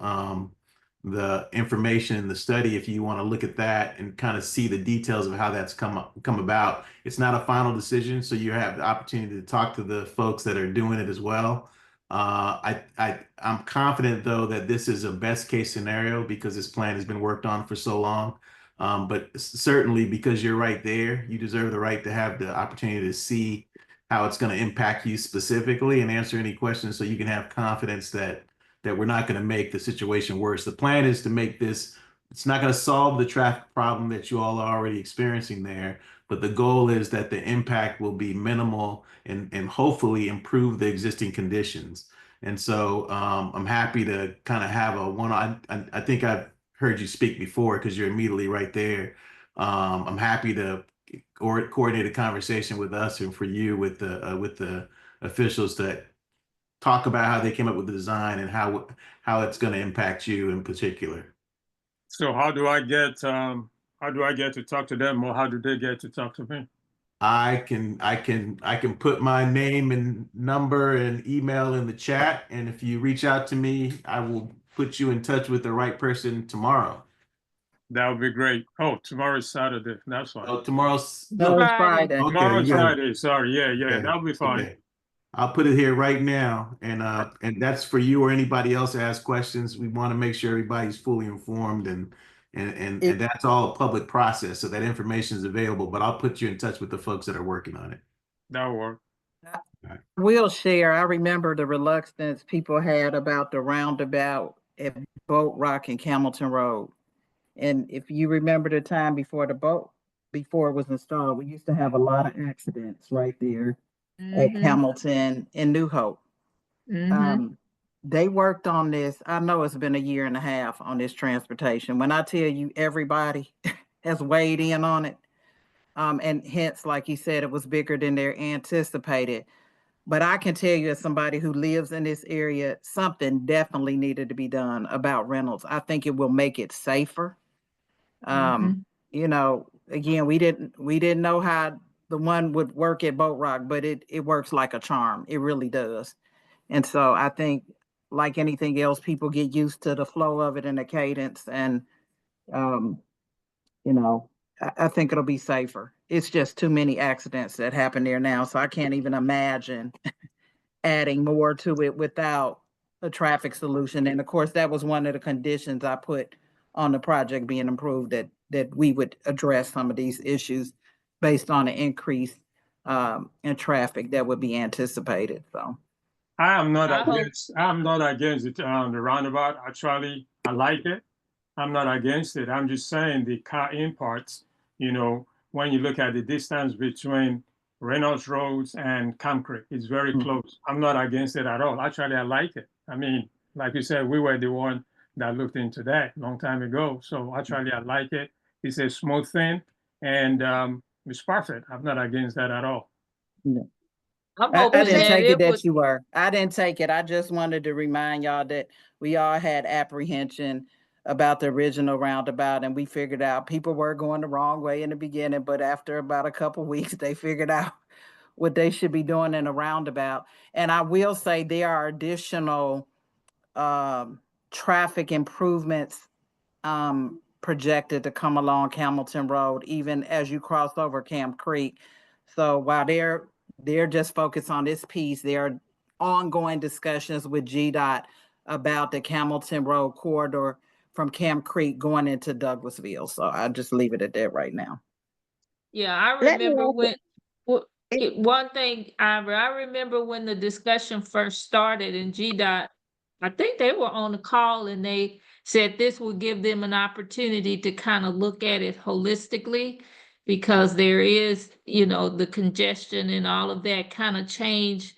the information in the study if you want to look at that and kind of see the details of how that's come about. It's not a final decision, so you have the opportunity to talk to the folks that are doing it as well. I'm confident though that this is a best case scenario because this plan has been worked on for so long. But certainly because you're right there, you deserve the right to have the opportunity to see how it's going to impact you specifically and answer any questions so you can have confidence that we're not going to make the situation worse. The plan is to make this, it's not going to solve the traffic problem that you all are already experiencing there, but the goal is that the impact will be minimal and hopefully improve the existing conditions. And so I'm happy to kind of have I think I've heard you speak before because you're immediately right there. I'm happy to coordinate a conversation with us and for you with the officials that talk about how they came up with the design and how it's going to impact you in particular. So how do I get to talk to them, or how do they get to talk to me? I can put my name and number and email in the chat, and if you reach out to me, I will put you in touch with the right person tomorrow. That would be great. Oh, tomorrow's Saturday. That's fine. Oh, tomorrow's Friday. Okay, Tomorrow's yeah. Friday. Sorry. Yeah. Okay, That'll be fine. okay. I'll put it here right now, and that's for you or anybody else to ask questions. We want to make sure everybody's fully informed, and that's all a public process, so that information is available. But I'll put you in touch with the folks that are working on it. That'll work. We'll share. I remember the reluctance people had about the roundabout at Boat Rock and Campbellton Road. And if you remember the time before it was installed, we used to have a lot of accidents right there at Campbellton and New Hope. They worked on this. I know it's been a year and a half on this transportation. When I tell you everybody has weighed in on it, and hence, like you said, it was bigger than they anticipated. But I can tell you as somebody who lives in this area, something definitely needed to be done about Reynolds. I think it will make it safer. You know, again, we didn't know how the one would work at Boat Rock, but it works like a charm. It really does. And so I think, like anything else, people get used to the flow of it and the cadence. And, you know, I think it'll be safer. It's just too many accidents that happen there now. So I can't even imagine adding more to it without a traffic solution. And of course, that was one of the conditions I put on the project being improved, that we would address some of these issues based on an increase in traffic that would be anticipated. So I'm not against it, the roundabout. Actually, I like it. I'm not against it. I'm just saying the car imports, you know, when you look at the distance between Reynolds Roads and Camp Creek, it's very close. I'm not against it at all. Actually, I like it. I mean, like you said, we were the one that looked into that a long time ago. So actually, I like it. It's a smooth thing, and it's perfect. I'm not against that at all. Yeah. I didn't take it that you were. I didn't take it. I just wanted to remind y'all that we all had apprehension about the original roundabout, and we figured out people were going the wrong way in the beginning, but after about a couple of weeks, they figured out what they should be doing in a roundabout. And I will say there are additional traffic improvements projected to come along Campbellton Road, even as you cross over Camp Creek. So while they're just focused on this piece, there are ongoing discussions with GDOT about the Campbellton Road corridor from Camp Creek going into Douglasville. So I'll just leave it at that right now. Yeah, I remember one thing, Ira, I remember when the discussion first started in GDOT, I think they were on the call and they said this would give them an opportunity to kind of look at it holistically because there is, the congestion and all of that kind of change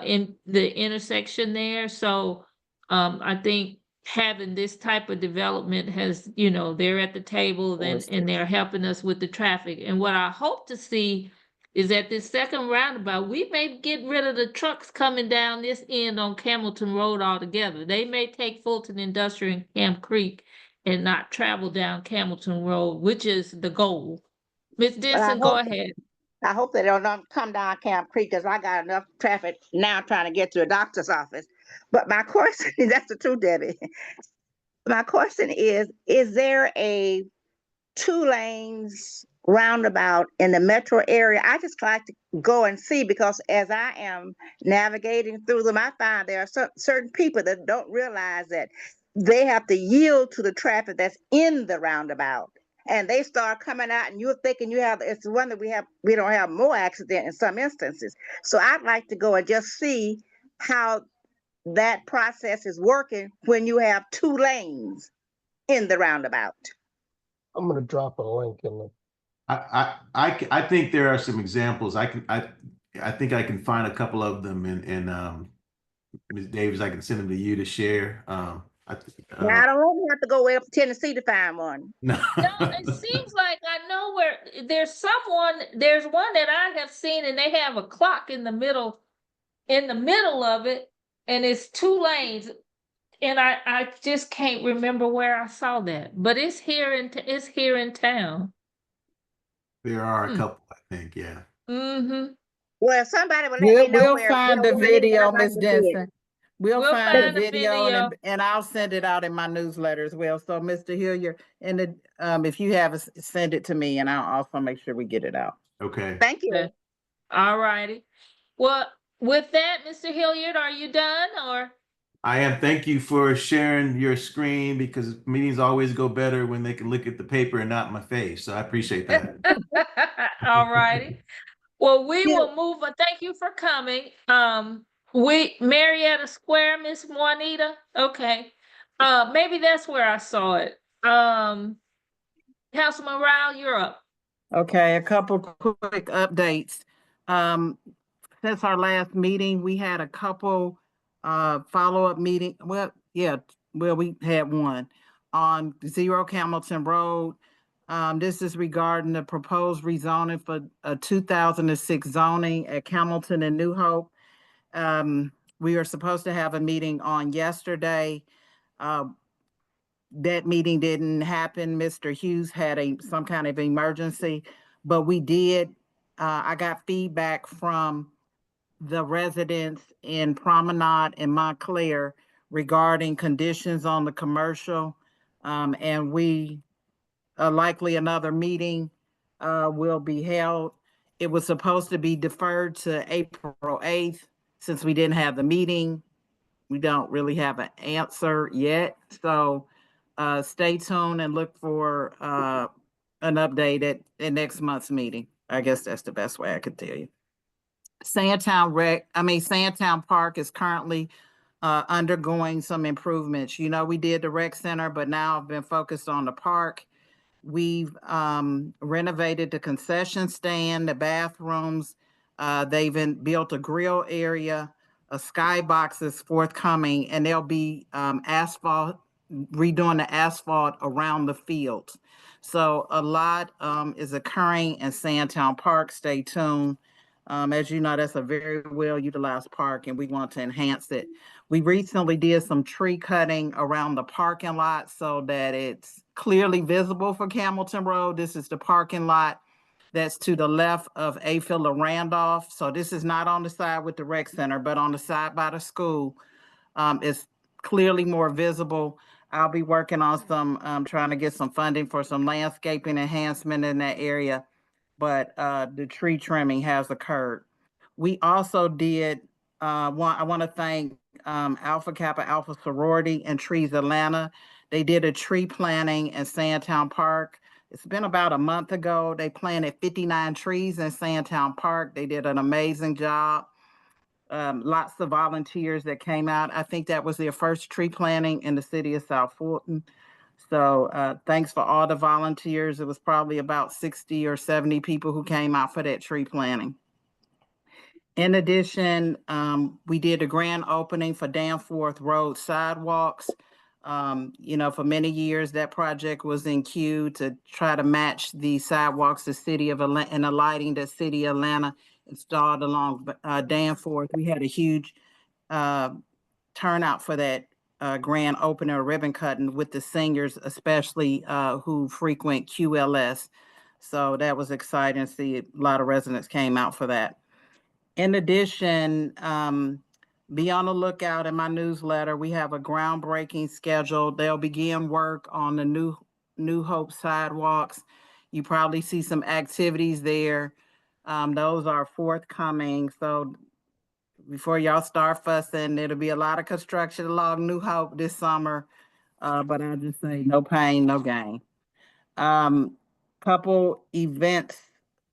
in the intersection there. So I think having this type of development has, they're at the table and they're helping us with the traffic. And what I hope to see is at this second roundabout, we may get rid of the trucks coming down this end on Campbellton Road altogether. They may take Fulton Industrial and Camp Creek and not travel down Campbellton Road, which is the goal. Ms. Denson, go ahead. I hope they don't come down Camp Creek because I got enough traffic now trying to get to a doctor's office. But my question, that's the truth, Debbie. My question is there a 2 lanes roundabout in the metro area? I just like to go and see because as I am navigating through them, I find there are certain people that don't realize that they have to yield to the traffic that's in the roundabout. And they start coming out and you're thinking it's one that we don't have more accident in some instances. So I'd like to go and just see how that process is working when you have 2 lanes in the roundabout. I'm going to drop a link in the. I think there are some examples. I think I can find a couple of them and Ms. Davis, I can send them to you to share. I don't have to go way up to Tennessee to find one. No. No, it seems like I know where there's one that I have seen and they have a clock in the middle of it, and it's 2 lanes. And I just can't remember where I saw that, but it's here in town. There are a couple, I think, yeah. Mm-hmm. Well, somebody will let me know We'll find the video, Ms. Denson. We'll find the video and I'll send it out in my newsletter as well. So Mr. Hilliard, and if you have it, send it to me and I'll also make sure we get it out. Okay. Thank you. All righty. Well, with that, Mr. Hilliard, are you done or? I am. Thank you for sharing your screen because meetings always go better when they can look at the paper and not my face. So I appreciate that. All righty. Well, we will move on. Thank you for coming. Marietta Square, Miss Juanita. Okay. Maybe that's where I saw it. Councilman Rowell, you're up. Okay, a couple quick updates. Since our last meeting, we had a couple follow-up meeting. We had one on 0 Campbellton Road. This is regarding the proposed rezoning for a 2006 zoning at Campbellton and New Hope. We were supposed to have a meeting on yesterday. That meeting didn't happen. Mr. Hughes had some kind of emergency, but we did. I got feedback from the residents in Promenade and Montclair regarding conditions on the commercial, and we likely another meeting will be held. It was supposed to be deferred to April 8th. Since we didn't have the meeting, we don't really have an answer yet. So stay tuned and look for an update at next month's meeting. I guess that's the best way I could tell you. Sandtown Park is currently undergoing some improvements. We did the rec center, but now I've been focused on the park. We've renovated the concession stand, the bathrooms. They've built a grill area. A skybox is forthcoming, and they'll be redoing the asphalt around the fields. So a lot is occurring in Sandtown Park. Stay tuned. As you know, that's a very well-utilized park, and we want to enhance it. We recently did some tree cutting around the parking lot so that it's clearly visible for Campbellton Road. This is the parking lot that's to the left of Philip Randolph. So this is not on the side with the rec center, but on the side by the school. It's clearly more visible. I'll be working on trying to get some funding for some landscaping enhancement in that area. But the tree trimming has occurred. We also did, I want to thank Alpha Kappa Alpha Sorority and Trees Atlanta. They did a tree planting in Sandtown Park. It's been about a month ago. They planted 59 trees in Sandtown Park. They did an amazing job. Lots of volunteers that came out. I think that was their first tree planting in the city of South Fulton. So thanks for all the volunteers. It was probably about 60 or 70 people who came out for that tree planting. In addition, we did a grand opening for Danforth Road sidewalks. For many years, that project was in queue to try to match the sidewalks the city of Atlanta and the lighting that city of Atlanta installed along Danforth. We had a huge turnout for that grand opening or ribbon cutting with the seniors, especially who frequent QLS. So that was exciting to see. A lot of residents came out for that. In addition, be on the lookout in my newsletter. We have a groundbreaking scheduled. They'll begin work on the New Hope sidewalks. You probably see some activities there. Those are forthcoming. So before y'all start fussing, there'll be a lot of construction along New Hope this summer. But I'll just say no pain, no gain. Couple events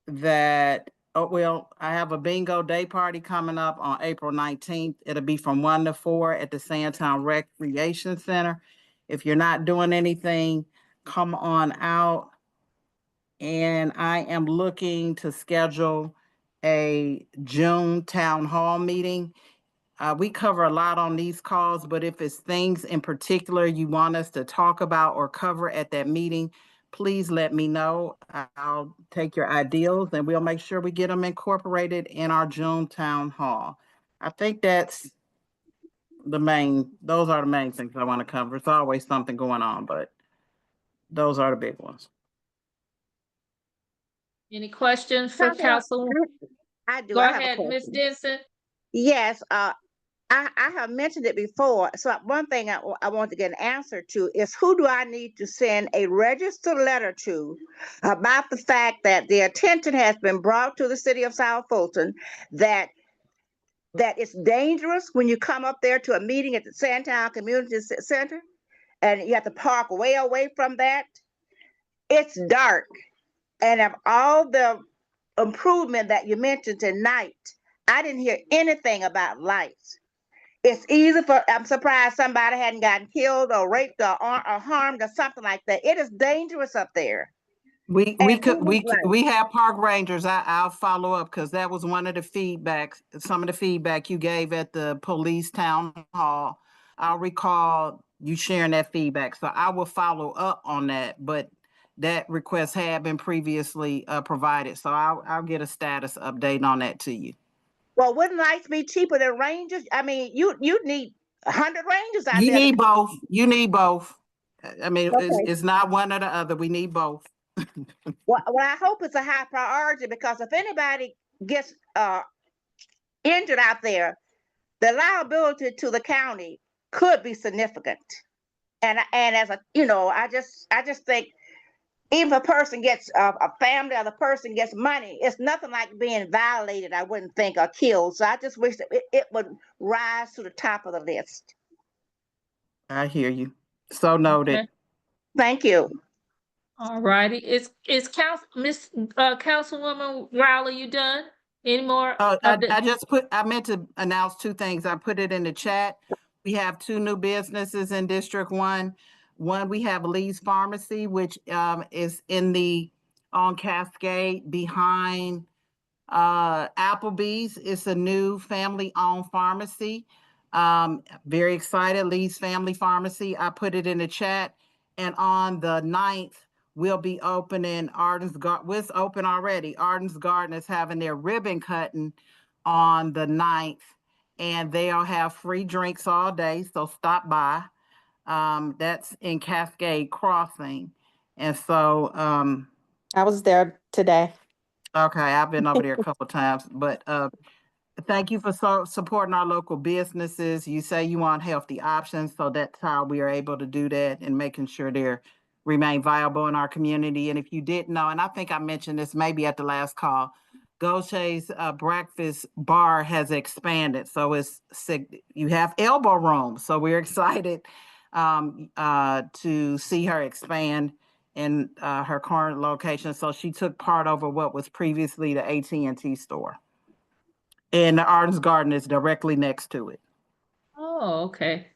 that I have a bingo day party coming up on April 19th. It'll be from 1 to 4 at the Sandtown Recreation Center. If you're not doing anything, come on out. And I am looking to schedule a June town hall meeting. We cover a lot on these calls, but if it's things in particular you want us to talk about or cover at that meeting, please let me know. I'll take your ideals and we'll make sure we get them incorporated in our June town hall. I think those are the main things I want to cover. It's always something going on, but those are the big ones. Any questions for Council? I do. Go I have ahead, a Ms. question. Denson. Yes, I have mentioned it before. So one thing I want to get an answer to is who do I need to send a registered letter to about the fact that the attention has been brought to the city of South Fulton that it's dangerous when you come up there to a meeting at the Sandtown Community Center and you have to park way away from that. It's dark. And of all the improvement that you mentioned tonight, I didn't hear anything about lights. It's easy I'm surprised somebody hadn't gotten killed or raped or harmed or something like that. It is dangerous up there. We have park rangers. I'll follow up because that was one of the some of the feedback you gave at the police town hall. I'll recall you sharing that feedback. So I will follow up on that, but that request had been previously provided. So I'll get a status update on that to you. Well, wouldn't lights be cheaper than rangers? I mean, you need 100 rangers out there. You need both. You need both. I mean, okay. it's not one or the other. We need both. Well, I hope it's a high priority because if anybody gets injured out there, the liability to the county could be significant. And as I just think even if a person gets a family or the person gets money, it's nothing like being violated, I wouldn't think, or killed. So I just wish that it would rise to the top of the list. I hear you. So noted. Okay. Thank you. All righty. Is Councilwoman Rowell, you done? Any more? I meant to announce two things. I put it in the chat. We have 2 new businesses in District 1. One, we have Lee's Pharmacy, which is on Cascade behind Applebee's. It's a new family-owned pharmacy. Very excited, Lee's Family Pharmacy. I put it in the chat. And on the 9th, we'll be opening Arden's Garden. It's open already. Arden's Garden is having their ribbon cutting on the 9th. And they'll have free drinks all day, so stop by. That's in Cascade Crossing. And so I was there today. Okay, I've been over there a couple of times, but thank you for supporting our local businesses. You say you want healthy options, so that's how we are able to do that and making sure they remain viable in our community. And if you didn't know, and I think I mentioned this maybe at the last call, Gaucher's breakfast bar has expanded. So you have elbow room. So we're excited to see her expand in her current location. So she took part over what was previously the AT&T store. And the Artist Garden is directly next to it. Oh, okay.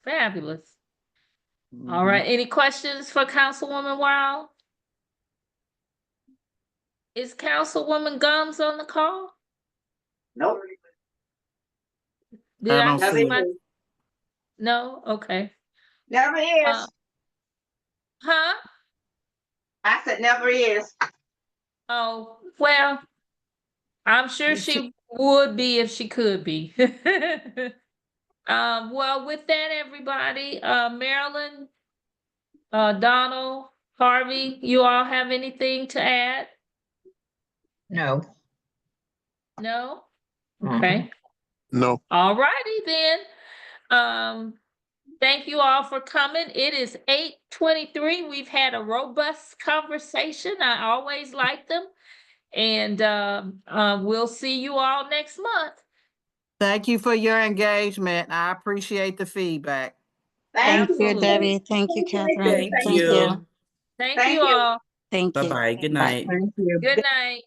Fabulous. All Mhm. right, any questions for Councilwoman Wild? Is Councilwoman Gums on the call? Nope. Did I I don't see see my? it. No, okay. Never is. Huh? I said never is. Oh, well, I'm sure she would be if she could be. Well, with that, everybody, Marilyn, Donald, Harvey, you all have anything to add? No. No? Okay. No. All righty then. Thank you all for coming. It is 8:23. We've had a robust conversation. I always like them. And we'll see you all next month. Thank you for your engagement. I appreciate the feedback. Thank Absolutely. you, Debbie. Thank you, Catherine. Thank Thank you. you. Thank Thank you you. all. Thank you. Bye-bye. Good Bye. night. Thank you. Good night.